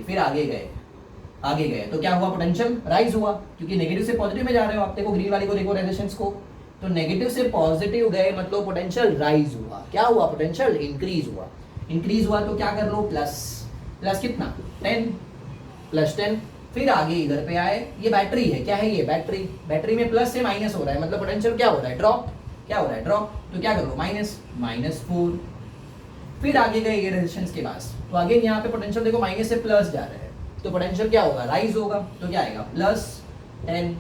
फिर आगे गए तो क्या हुआ, पोटेंशियल राइज हुआ, क्योंकि नेगेटिव से पॉजिटिव में जा रहे हो आप। देखो ग्रीन वाली को देखो रेजिस्टेंस को, तो नेगेटिव से पॉजिटिव गए मतलब पोटेंशियल राइज हुआ। क्या हुआ, पोटेंशियल इंक्रीज हुआ तो क्या कर लो, प्लस कितना 10, +10, फिर आगे इधर पे आए, ये बैटरी है, क्या है ये बैटरी में प्लस से माइनस हो रहा है, मतलब पोटेंशियल क्या हो रहा है, ड्रॉप, तो क्या कर लो -4, फिर आगे गए ये रेजिस्टेंस के पास, तो आगे यहाँ पे पोटेंशियल देखो माइनस से प्लस जा रहा है, तो पोटेंशियल क्या होगा, राइज होगा, तो क्या आएगा +10।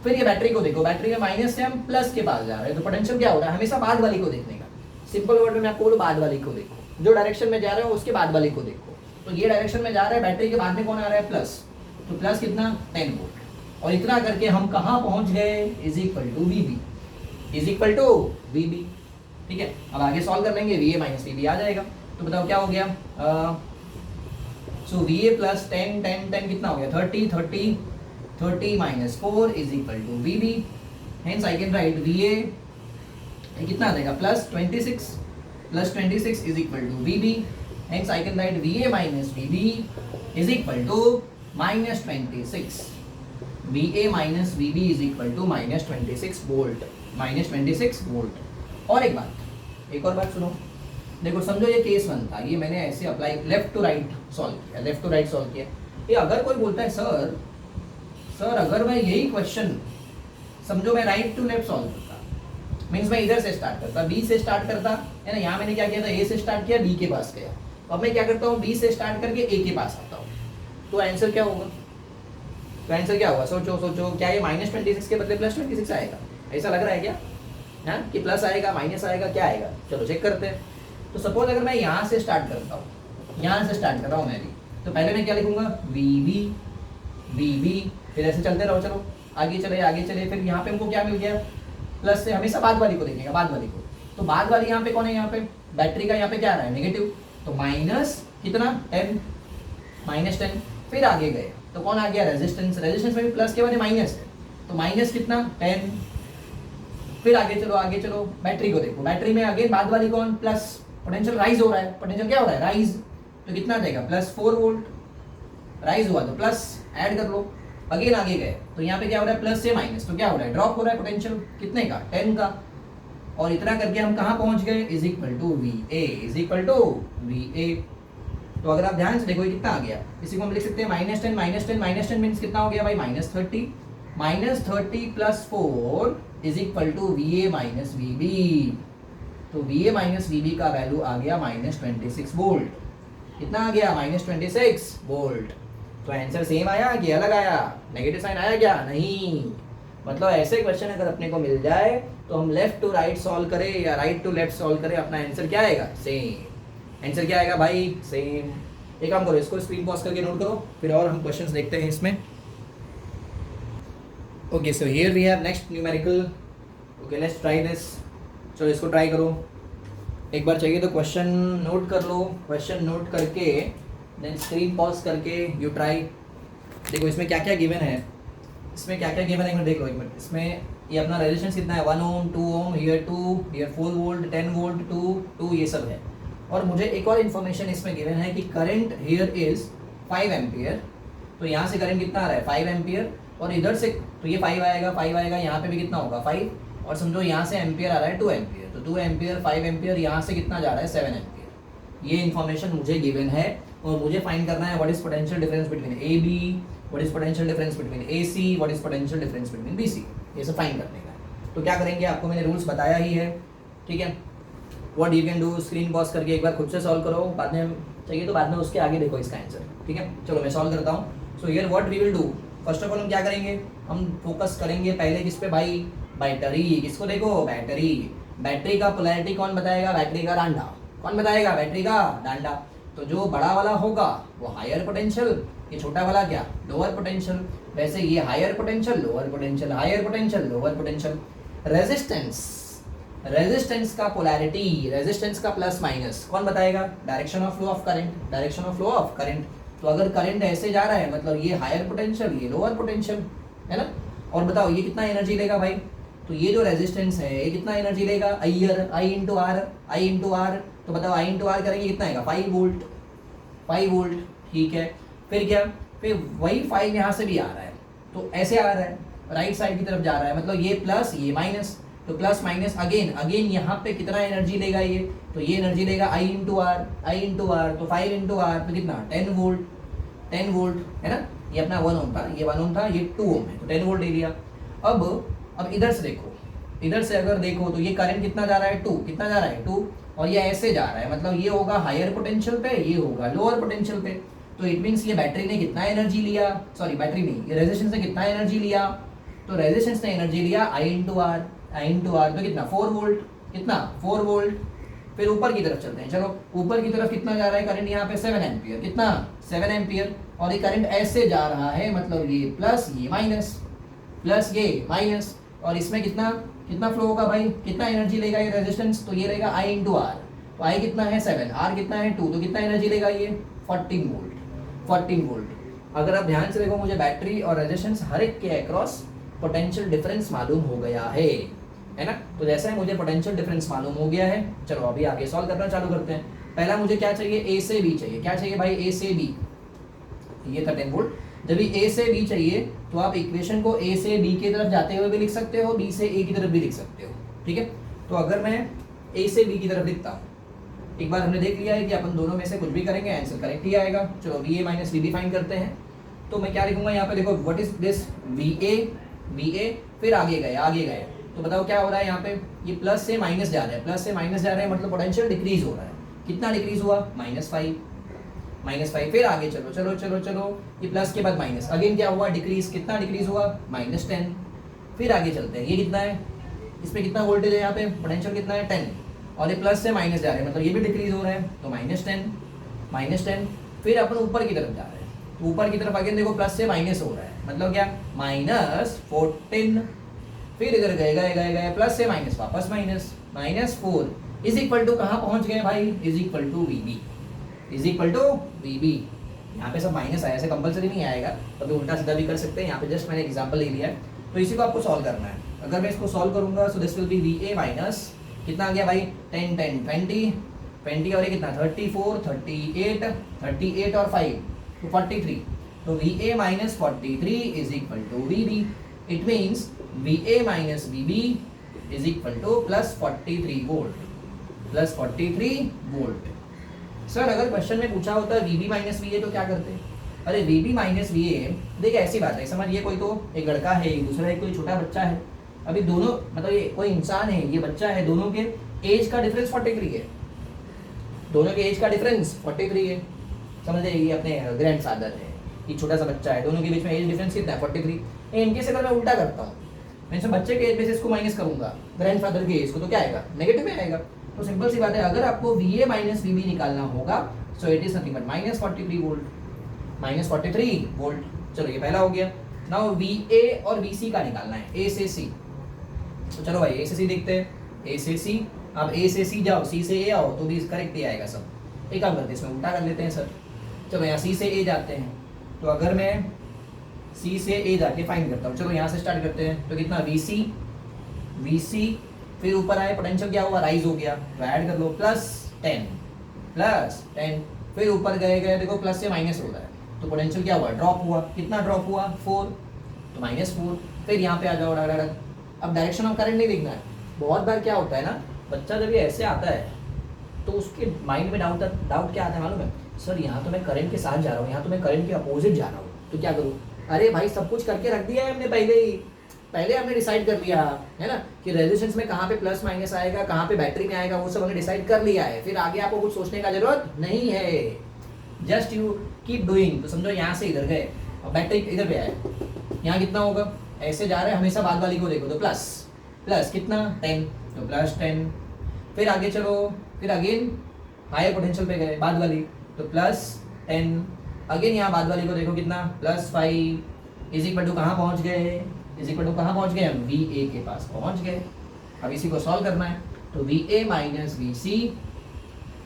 फिर ये बैटरी को देखो, बैटरी में माइनस से हम प्लस के पास जा रहे हैं, तो पोटेंशियल क्या हो रहा है, हमेशा बाद वाली को देखने का। सिंपल वर्ड में मैं आपको बोलूँ, बाद वाली को देखो, जो डायरेक्शन में जा रहे हो उसके बाद वाली को देखो। तो ये डायरेक्शन में जा रहा है, बैटरी के बाद में कौन आ रहा है, प्लस, तो प्लस कितना 10 वोल्ट। और इतना करके हम कहाँ पहुँच गए, इज इक्वल टू VB, ठीक है। अब आगे सॉल्व कर लेंगे, VA माइनस VB आ जाएगा। तो बताओ क्या हो गया, सो VA प्लस 10 कितना हो गया, 30 -4 is equal to VB। Hence I can write VA कितना आ जाएगा, +26 is equal to VB। Hence I can write VA minus VB is equal to -26। VA minus VB is equal to -26 volt. और एक और बात सुनो, देखो समझो ये केस 1 था, ये मैंने ऐसे apply left to right solve किया। ये अगर कोई बोलता है सर अगर मैं यही क्वेश्चन समझो मैं राइट टू लेफ्ट सॉल्व करता, मीन्स मैं इधर से स्टार्ट करता, बी से स्टार्ट करता है ना, यहाँ मैंने क्या किया था, ए से स्टार्ट किया, बी के पास गया। अब मैं क्या करता हूँ, बी से स्टार्ट करके ए के पास आता हूँ, तो आंसर क्या होगा, सोचो क्या ये -26 के बदले +26 आएगा, ऐसा लग रहा है क्या, है कि प्लस आएगा माइनस आएगा, क्या आएगा, चलो चेक करते हैं। तो सपोज अगर मैं यहाँ से स्टार्ट करता हूँ, मैं भी, तो पहले मैं क्या लिखूंगा, VB, फिर ऐसे चलते रहो, चलो आगे चले, फिर यहाँ पे हमको क्या मिल गया, प्लस से हमेशा बाद वाली को देखेगा, तो बाद वाली यहाँ पे कौन है, यहाँ पे बैटरी का यहाँ पे क्या आ रहा है, नेगेटिव, तो माइनस कितना 10, फिर आगे गए तो कौन आ गया, रेजिस्टेंस में भी प्लस के बाद माइनस है, तो माइनस कितना 10, फिर आगे चलो बैटरी को देखो, बैटरी में आगे बाद वाली कौन, प्लस, पोटेंशियल राइज हो रहा है, पोटेंशियल क्या हो रहा है, राइज, तो कितना देगा, +4 वोल्ट, राइज हुआ तो प्लस ऐड कर लो, अगेन आगे गए तो यहाँ पे क्या हो रहा है, प्लस से माइनस, तो क्या हो रहा है, ड्रॉप हो रहा है पोटेंशियल, कितने का 10 का। और इतना करके हम कहाँ पहुँच गए, इज इक्वल टू VA। तो अगर आप ध्यान से देखो ये कितना आ गया, इसी को हम लिख सकते हैं -10 मीन्स कितना हो गया भाई, -30 + 4 is equal to VA minus VB। तो VA माइनस VB का वैल्यू आ गया -26 वोल्ट। कितना आ गया, -26 वोल्ट। तो आंसर सेम आया कि अलग आया, नेगेटिव साइन आया क्या, नहीं। मतलब ऐसे क्वेश्चन अगर अपने को मिल जाए तो हम लेफ्ट टू राइट सॉल्व करें या राइट टू लेफ्ट सॉल्व करें, अपना आंसर क्या आएगा, सेम। आंसर क्या आएगा भाई, सेम। एक काम करो, इसको स्क्रीन पॉज करके नोट करो, फिर और हम क्वेश्चंस देखते हैं इसमें। Okay, so here we have next numerical. Okay, let's try this. चलो इसको ट्राई करो एक बार, चाहिए तो क्वेश्चन नोट कर लो, क्वेश्चन नोट करके देन स्क्रीन पॉज करके यू ट्राई। देखो इसमें क्या क्या गिवन है, एक मिनट देख लो, एक मिनट। इसमें ये अपना रेजिस्टेंस कितना है, 1 ओम, 2 ओम, हियर 2, हियर 4 वोल्ट, 10 वोल्ट, 2 ये सब है। और मुझे एक और इन्फॉर्मेशन इसमें गिवन है कि करंट हियर इज 5 एम्पियर। तो यहाँ से करंट कितना आ रहा है, 5 एम्पियर, और इधर से तो ये 5 आएगा, यहाँ पे भी कितना होगा 5, और समझो यहाँ से एम्पियर आ रहा है 2 एम्पियर, तो 2 एम्पियर 5 एम्पियर, यहाँ से कितना जा रहा है 7 एम्पियर। ये इन्फॉर्मेशन मुझे गिवन है, और मुझे फाइंड करना है what is potential difference between AB, what is potential difference between AC, what is potential difference between BC। ये सब फाइंड करने का है। तो क्या करेंगे, आपको मैंने रूल्स बताया ही है, ठीक है। What you can do, screen pause करके एक बार खुद से सॉल्व करो, बाद में चाहिए तो बाद में उसके आगे देखो इसका आंसर, ठीक है। चलो मैं सॉल्व करता हूँ। So here what we will do, first of all हम क्या करेंगे, हम फोकस करेंगे पहले किस पे भाई, बैटरी। किसको देखो, बैटरी का पोलैरिटी कौन बताएगा? बैटरी का डांडा। कौन बताएगा? बैटरी का डांडा। तो जो बड़ा वाला होगा वो हायर पोटेंशियल, ये छोटा वाला क्या? Lower potential. वैसे ये higher potential, lower potential, higher potential, lower potential. Resistance, resistance का पोलैरिटी, रेजिस्टेंस का प्लस माइनस कौन बताएगा? Direction of flow of current, direction of flow of current. तो अगर करंट ऐसे जा रहा है मतलब ये हायर पोटेंशियल, ये लोअर पोटेंशियल, है ना। और बताओ ये कितना एनर्जी लेगा भाई? तो ये जो रेजिस्टेंस है ये कितना एनर्जी लेगा? I into R, I into R. तो बताओ आई इंटू आर करेंगे कितना आएगा? 5 वोल्ट, 5 वोल्ट, ठीक है। फिर क्या? फिर वही 5 यहाँ से भी आ रहा है, तो ऐसे आ रहा है, राइट साइड की तरफ जा रहा है, मतलब ये प्लस ये माइनस, तो प्लस माइनस अगेन अगेन यहाँ पे कितना एनर्जी लेगा ये? तो ये एनर्जी लेगा I into R, I into R. तो 5 इंटू आर तो कितना? 10 वोल्ट, 10 वोल्ट, है ना। ये अपना 1 ओम था, ये 1 ओम था, ये 2 ओम है, तो 10 वोल्ट ले लिया। अब इधर से देखो, इधर से अगर देखो तो ये करंट कितना जा रहा है? 2, कितना जा रहा है? 2। और ये ऐसे जा रहा है, मतलब ये होगा हायर पोटेंशियल पे, ये होगा लोअर पोटेंशियल पे। तो इट मीन्स ये बैटरी ने कितना एनर्जी लिया? सॉरी बैटरी नहीं, ये रेजिस्टेंस ने कितना एनर्जी लिया? तो रेजिस्टेंस ने एनर्जी लिया I into R, I into R. तो कितना? 4 वोल्ट, कितना? 4 वोल्ट। फिर ऊपर की तरफ चलते हैं, चलो ऊपर की तरफ कितना जा रहा है करंट? यहाँ पे 7 एम्पियर, कितना? 7 एम्पियर। और ये करंट ऐसे जा रहा है, मतलब ये प्लस ये माइनस, प्लस ये माइनस। और इसमें कितना कितना फ्लो होगा भाई? कितना एनर्जी लेगा ये रेजिस्टेंस? तो ये रहेगा आई इंटू आर। तो आई कितना है? 7, आर कितना है? 2। तो कितना एनर्जी लेगा ये? 14 वोल्ट, 14 वोल्ट। अगर आप ध्यान से देखो, मुझे बैटरी और रेजिस्टेंस हर एक के अक्रॉस पोटेंशियल डिफरेंस मालूम हो गया है ना। तो जैसे मुझे पोटेंशियल डिफरेंस मालूम हो गया है, चलो अभी आगे सॉल्व करना चालू करते हैं। पहला मुझे क्या चाहिए? ए से बी चाहिए। क्या चाहिए भाई? ए से बी। ये था 10 वोल्ट। जब ये ए से बी चाहिए तो आप इक्वेशन को ए से बी की तरफ जाते हुए भी लिख सकते हो, बी से ए की तरफ भी लिख सकते हो, ठीक है। तो अगर मैं ए से बी की तरफ लिखता हूँ, एक बार हमने देख लिया है कि अपन दोनों में से कुछ भी करेंगे आंसर करेक्ट ही आएगा। चलो V A minus V B find करते हैं। तो मैं क्या लिखूंगा यहाँ पे? देखो what is this? V A, फिर आगे गए, आगे गए। तो बताओ क्या हो रहा है यहाँ पे? ये प्लस से माइनस जा रहा है, प्लस से माइनस जा रहा है, मतलब पोटेंशियल डिक्रीज हो रहा है। कितना डिक्रीज हुआ? -5, -5। फिर आगे चलो चलो चलो चलो, ये प्लस के बाद माइनस, अगेन क्या हुआ? डिक्रीज। कितना डिक्रीज हुआ? -10। फिर आगे चलते हैं, ये कितना है? इसमें कितना वोल्टेज है यहाँ पे? पोटेंशियल कितना है? 10। और ये प्लस से माइनस जा रहे हैं, मतलब ये भी डिक्रीज हो रहा है, तो -10। फिर अपन ऊपर की तरफ जा रहे हैं, तो ऊपर की तरफ अगेन देखो प्लस से माइनस हो रहा है, मतलब क्या? -14। फिर इधर गए गए गए गए, प्लस से माइनस, वापस माइनस, -4 इज इक्वल टू कहाँ पहुंच गए भाई? Is equal to V B, is equal to V B. यहाँ पे सब माइनस आया, ऐसे कंपलसरी नहीं आएगा, कभी उल्टा सीधा भी कर सकते हैं। यहाँ पे जस्ट मैंने एग्जांपल ले लिया है, तो इसी को आपको सॉल्व करना है। अगर मैं इसको सॉल्व करूंगा so this will be we A minus कितना आ गया भाई? 10 10 20 और ये कितना? 34 38 और 5 तो 43। तो V A minus 43 is equal to V B. It means V A minus V B is equal to plus 43 volt, plus 43 volt. Sir अगर क्वेश्चन में पूछा होता है V B minus V A तो क्या करते? अरे V B minus V A, देखिए ऐसी बात है, समझिए कोई तो एक लड़का है, दूसरा एक कोई छोटा बच्चा है। अभी दोनों मतलब ये कोई इंसान है, ये बच्चा है, दोनों के एज का डिफरेंस 43 है, दोनों के एज का डिफरेंस 43 है। समझ ये अपने ग्रैंडफादर है, ये छोटा सा बच्चा है, दोनों के बीच में एज डिफरेंस कितना है? 43। इनकेस अगर मैं उल्टा करता हूँ, मैं इसमें बच्चे के एज में से इसको माइनस करूंगा ग्रैंडफादर के एज को, तो क्या आएगा? नेगेटिव में आएगा। तो सिंपल सी बात है, अगर आपको V A minus V B निकालना होगा so it is nothing but -43 volt, -43 volt. चलो ये पहला हो गया। नाउ वी ए और वी सी का निकालना है, ए से सी। तो चलो भाई ए से सी देखते हैं, ए से सी। अब ए से सी जाओ, सी से ए आओ, तो भी करेक्ट ही आएगा सब। एक काम करते हैं, इसमें उल्टा कर लेते हैं सर। चलो यहाँ सी से ए जाते हैं, तो अगर मैं सी से ए जाके फाइंड करता हूँ, चलो यहाँ से स्टार्ट करते हैं। तो कितना? वी सी, फिर ऊपर आए पोटेंशियल क्या हुआ? राइज हो गया, तो ऐड कर लो +10, फिर ऊपर गए गए देखो प्लस से माइनस हो रहा है, तो पोटेंशियल क्या हुआ? ड्रॉप हुआ। कितना ड्रॉप हुआ? 4, तो -4। फिर यहाँ पे आ जाओ डायरेक्ट। अब डायरेक्शन ऑफ करंट नहीं देखना है। बहुत बार क्या होता है ना, बच्चा जब ये ऐसे आता है तो उसके माइंड में डाउट क्या आता है मालूम है? सर यहाँ तो मैं करंट के साथ जा रहा हूँ, यहाँ तो मैं करंट के अपोजिट जा रहा हूँ, तो क्या करूँ? अरे भाई सब कुछ करके रख दिया है हमने पहले हमने डिसाइड कर लिया है ना कि रेजिस्टेंस में कहाँ पे प्लस माइनस आएगा, कहाँ पे बैटरी में आएगा, वो सब हमने डिसाइड कर लिया है। फिर आगे आपको कुछ सोचने का जरूरत नहीं है, जस्ट यू कीप डूइंग। तो समझो यहाँ से इधर गए और बैटरी इधर पे आए, यहाँ कितना होगा? ऐसे जा रहे हैं, हमेशा बाद वाली को देखो, तो प्लस कितना? 10। तो +10। फिर आगे चलो, फिर अगेन हायर पोटेंशियल पे गए, बाद वाली, तो +10। अगेन यहाँ बाद वाली को देखो कितना, +5 इज इक्वल टू कहाँ पहुँच गए, इज इक्वल टू कहाँ पहुँच गए हम, VA के पास पहुँच गए। अब इसी को सॉल्व करना है, तो VA माइनस VC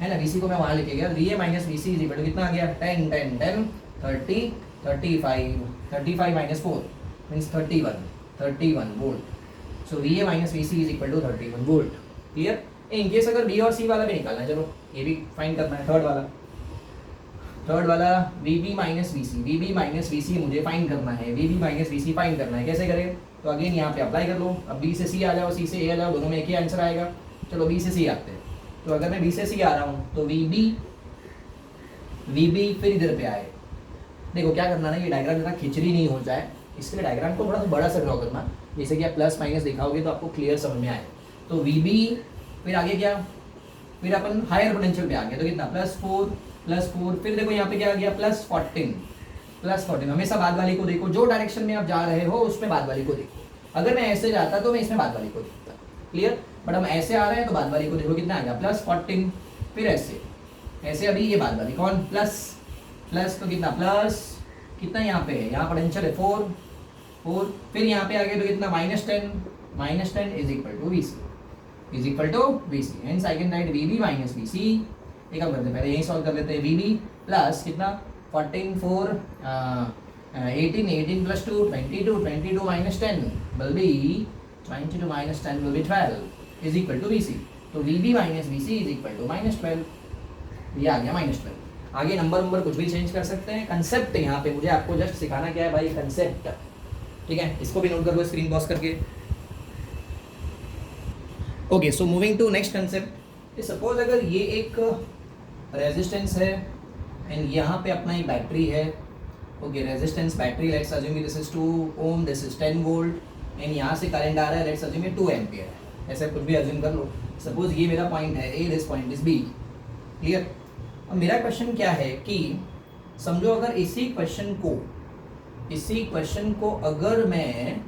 है ना, VC को मैं वहाँ लेके गया, VA minus VC is equal to कितना आ गया, 10 10 10 30 35 35 minus 4 means 31 volt. So VA minus VC is equal to 31 volt. Clear. In case अगर B और C वाला भी निकालना है, चलो ये भी फाइंड करना है, थर्ड वाला VB माइनस VC मुझे फाइंड करना है, VB माइनस VC फाइंड करना है। कैसे करें, तो अगेन यहाँ पे अप्लाई कर लो। अब B से C आ जाओ, C से A आ जाओ, दोनों में एक ही आंसर आएगा। चलो B से C आते हैं, तो अगर मैं B से C आ रहा हूँ तो VB फिर इधर पे आए। देखो क्या करना ना, ये डायग्राम ज़रा खिचड़ी नहीं हो जाए, इसलिए डायग्राम को थोड़ा सा बड़ा सा ड्रॉ करना, जैसे कि आप प्लस माइनस दिखाओगे तो आपको क्लियर समझ में आए। तो VB फिर आगे क्या, फिर अपन हायर पोटेंशियल पे आ गया, तो कितना +4 फिर देखो यहाँ पे क्या आ गया, +14। हमेशा बाद वाली को देखो, जो डायरेक्शन में आप जा रहे हो उसमें बाद वाली को देखो। अगर मैं ऐसे जाता तो मैं इसमें बाद वाली को देखता। क्लियर। बट हम ऐसे आ रहे हैं तो बाद वाली को देखो कितना आ गया, +14। फिर ऐसे अभी ये बाद वाली कौन, प्लस तो कितना प्लस, कितना यहाँ पे है, यहाँ पोटेंशियल है 4। फिर यहाँ पे आ गया तो कितना, -10 is equal to VC। Hence I can write VB minus VC। एक काम करते हैं, पहले यही सॉल्व कर लेते हैं। VB प्लस कितना, 14 4 18 plus 2 22 minus 10 will be 22 minus 10 will be 12 is equal to VC। तो VB minus VC is equal to -12। ये आ गया -12। आगे नंबर कुछ भी चेंज कर सकते हैं। कंसेप्ट यहाँ पे मुझे आपको जस्ट सिखाना क्या है भाई, कंसेप्ट। ठीक है, इसको भी नोट कर लो स्क्रीन पॉज करके। Okay, so moving to next concept. Suppose अगर ये एक रेजिस्टेंस है एंड यहाँ पे अपना एक बैटरी है। Okay, resistance battery, let's assume this is 2 ohm, this is 10 volt and यहाँ से करंट आ रहा है, लेट्स अज्यूम ये 2 एम्पियर है। ऐसे कुछ भी अज्यूम कर लो। सपोज ये मेरा पॉइंट है A, this point is B। Clear. अब मेरा क्वेश्चन क्या है कि समझो अगर इसी क्वेश्चन को अगर मैं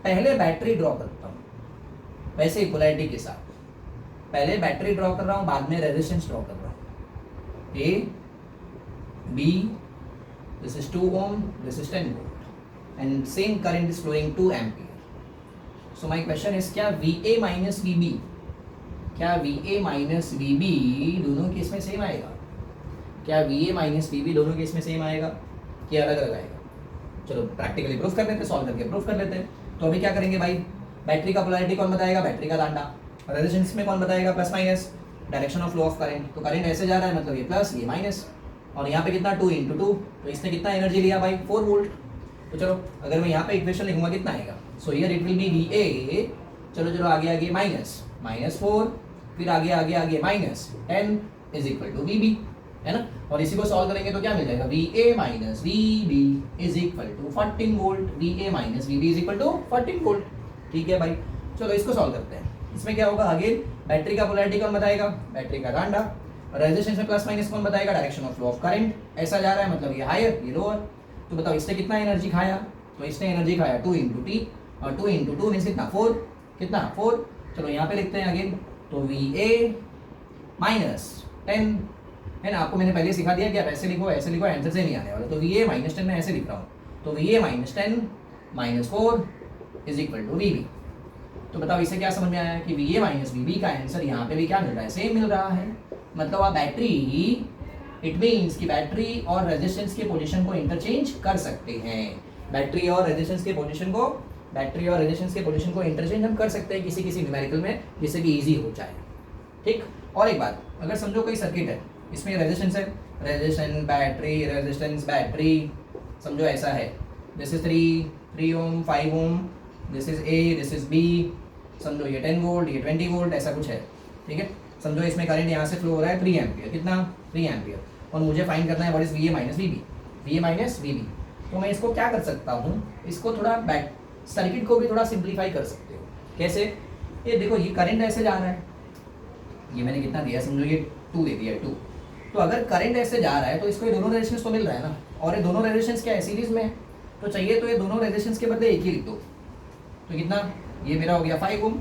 पहले बैटरी ड्रॉ करता हूँ, वैसे ही पोलैरिटी के साथ पहले बैटरी ड्रॉ कर रहा हूँ, बाद में रेजिस्टेंस ड्रॉ कर रहा हूँ। A B, this is 2 ohm, this is 10 volt and same current is flowing 2 ampere. So my question is, क्या VA माइनस VB दोनों केस में सेम आएगा? क्या VA माइनस VB दोनों केस में सेम आएगा कि अलग अलग आएगा? चलो प्रैक्टिकली प्रूफ कर लेते हैं, सॉल्व करके प्रूफ कर लेते हैं। तो अभी क्या करेंगे भाई, बैटरी का पोलैरिटी कौन बताएगा, बैटरी का डांडा। रेजिस्टेंस में कौन बताएगा, plus minus, direction of flow of current. तो करंट ऐसे जा रहा है, मतलब ये प्लस ये माइनस, और यहाँ पे कितना 2 × 2, तो इसने कितना एनर्जी लिया भाई, 4 वोल्ट। तो चलो अगर मैं यहाँ पे इक्वेशन लिखूंगा कितना आएगा, so here it will B VA, चलो आगे -4, फिर आगे -10 इज इक्वल टू VB, है ना। और इसी को सॉल्व करेंगे तो क्या मिल जाएगा, VA minus VB is equal to 14 volt. VA minus VB is equal to 14 volt. ठीक है भाई, चलो इसको सॉल्व करते हैं। इसमें क्या होगा, अगेन बैटरी का पोलैरिटी कौन बताएगा, बैटरी का डांडा। रेजिस्टेंस में प्लस माइनस कौन बताएगा, direction of flow of current. ऐसा जा रहा है मतलब ये हायर ये लोअर। तो बताओ इसने कितना एनर्जी खाया, तो इसने एनर्जी खाया 2 × T, और 2 × 2 मीन्स कितना 4, कितना 4। चलो यहाँ पे लिखते हैं अगेन, तो VA माइनस 10 है ना। आपको मैंने पहले सिखा दिया कि आप ऐसे लिखो आंसर से नहीं आने वाला। तो VA माइनस 10 मैं ऐसे लिख रहा हूँ, तो VA minus 10 -4 is equal to VB। तो बताओ इसे क्या समझ में आया कि VA माइनस VB का आंसर यहाँ पे भी क्या मिल रहा है, सेम मिल रहा है। मतलब आप बैटरी, इट मीन्स कि बैटरी और रेजिस्टेंस के पोजीशन को इंटरचेंज कर सकते हैं। बैटरी और रेजिस्टेंस के पोजीशन को इंटरचेंज हम कर सकते हैं किसी न्यूमेरिकल में, जिससे कि इजी हो जाए। ठीक। और एक बात, अगर समझो कोई सर्किट है, इसमें रेजिस्टेंस है, रेजिस्टेंस बैटरी समझो ऐसा है, this is 3 ohm 5 ohm, this is A, this is B, समझो ये 10 वोल्ट ये 20 वोल्ट ऐसा कुछ है। ठीक है, समझो इसमें करंट यहाँ से फ्लो हो रहा है 3 एम्पियर, कितना 3 एम्पियर, और मुझे फाइंड करना है what is VA minus VB। तो मैं इसको क्या कर सकता हूँ, इसको थोड़ा सर्किट को भी थोड़ा सिंप्लीफाई कर सकते हो। कैसे, ये देखो ये करंट ऐसे जा रहा है, ये मैंने कितना दिया, समझो ये 2 दे दिया 2। तो अगर करंट ऐसे जा रहा है तो इसको ये दोनों रेजिस्टेंस तो मिल रहा है ना, और ये दोनों रेजिस्टेंस क्या है, सीरीज में है। तो चाहिए तो ये दोनों रेजिस्टेंस के बदले एक ही लिख दो। तो कितना, ये मेरा हो गया 5 ohm,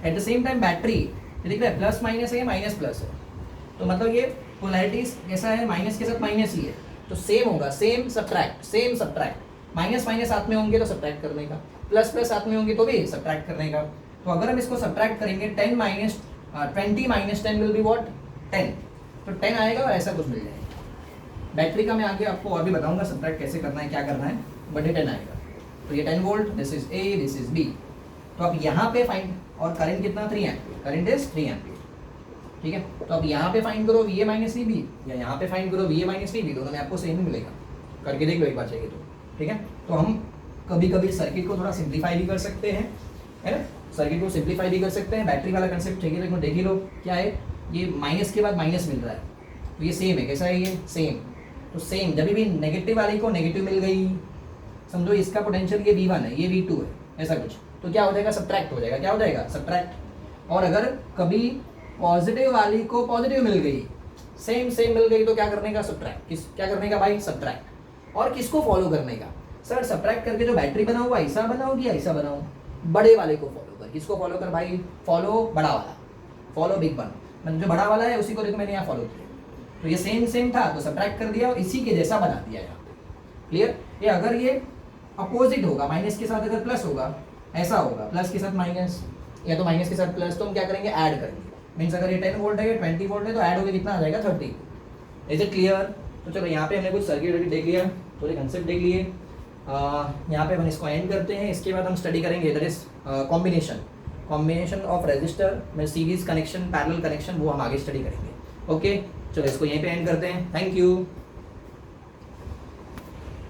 at the same time battery ये दिख रहा है प्लस माइनस है या माइनस प्लस है, तो मतलब ये पोलैरिटी कैसा है, माइनस के साथ माइनस ही है, तो सेम होगा, सेम सब्ट्रैक्ट, माइनस माइनस साथ में होंगे तो सब्ट्रैक्ट करने का, प्लस प्लस साथ में होंगे तो भी सब्ट्रैक्ट करने का। तो अगर हम इसको सब्ट्रैक्ट करेंगे 20 माइनस 10 विल बी व्हाट 10, तो 10 आएगा और ऐसा कुछ मिल जाएगा। बैटरी का मैं आगे आपको और भी बताऊंगा सब्ट्रैक्ट कैसे करना है, क्या करना है, बट ये 10 आएगा। तो ये 10 volt, this is A, this is B. तो अब यहाँ पे फाइंड, और करंट कितना 3 एम्पीयर, करंट इज 3 एम्पीयर, ठीक है। तो अब यहाँ पे फाइंड करो VA माइनस VB, या यहाँ पे फाइंड करो VA माइनस VB, दोनों में आपको सेम ही मिलेगा, करके देख लो एक बार चाहिए तो, ठीक है। तो हम कभी कभी सर्किट को थोड़ा सिंप्लीफाई भी कर सकते हैं, है ना, सर्किट को सिंप्लीफाई भी कर सकते हैं। बैटरी वाला कंसेप्ट ठीक है, देखो देख ही लो क्या है, ये माइनस के बाद माइनस मिल रहा है, तो ये सेम है, कैसा है ये सेम। तो सेम जब भी नेगेटिव वाली को नेगेटिव मिल गई, समझो इसका पोटेंशियल ये V1 है, ये V2 है, ऐसा कुछ, तो क्या हो जाएगा, सब्ट्रैक्ट हो जाएगा, क्या हो जाएगा, सब्ट्रैक्ट। और अगर कभी पॉजिटिव वाली को पॉजिटिव मिल गई, सेम मिल गई, तो क्या करने का, सब्ट्रैक्ट। क्या करने का भाई, सब्ट्रैक्ट। और किसको फॉलो करने का, सर सब्ट्रैक्ट करके जो बैटरी बना हुआ ऐसा बनाओ कि ऐसा बनाओ, बड़े वाले को फॉलो कर। किसको फॉलो कर भाई, फॉलो बड़ा वाला, फॉलो बिग वन, मतलब जो बड़ा वाला है उसी को देखो मैंने यहाँ फॉलो किया, तो ये सेम था तो सब्ट्रैक्ट कर दिया और इसी के जैसा बना दिया यहाँ पे, क्लियर। ये अगर ये अपोजिट होगा, माइनस के साथ अगर प्लस होगा, ऐसा होगा, प्लस के साथ माइनस या तो माइनस के साथ प्लस, तो हम क्या करेंगे, ऐड करेंगे। मीन्स अगर ये 10 वोल्ट है, 20 वोल्ट है, तो ऐड होकर कितना आ जाएगा, 30। Is it clear. तो चलो यहाँ पे हमने कुछ सर्किट देख लिया, थोड़े कंसेप्ट देख लिए, यहाँ पे हम इसको एंड करते हैं। इसके बाद हम स्टडी करेंगे that is combination of resistor में सीरीज कनेक्शन, पैरेलल कनेक्शन, वो हम आगे स्टडी करेंगे। ओके चलो इसको यहीं पे एंड करते हैं, थैंक यू।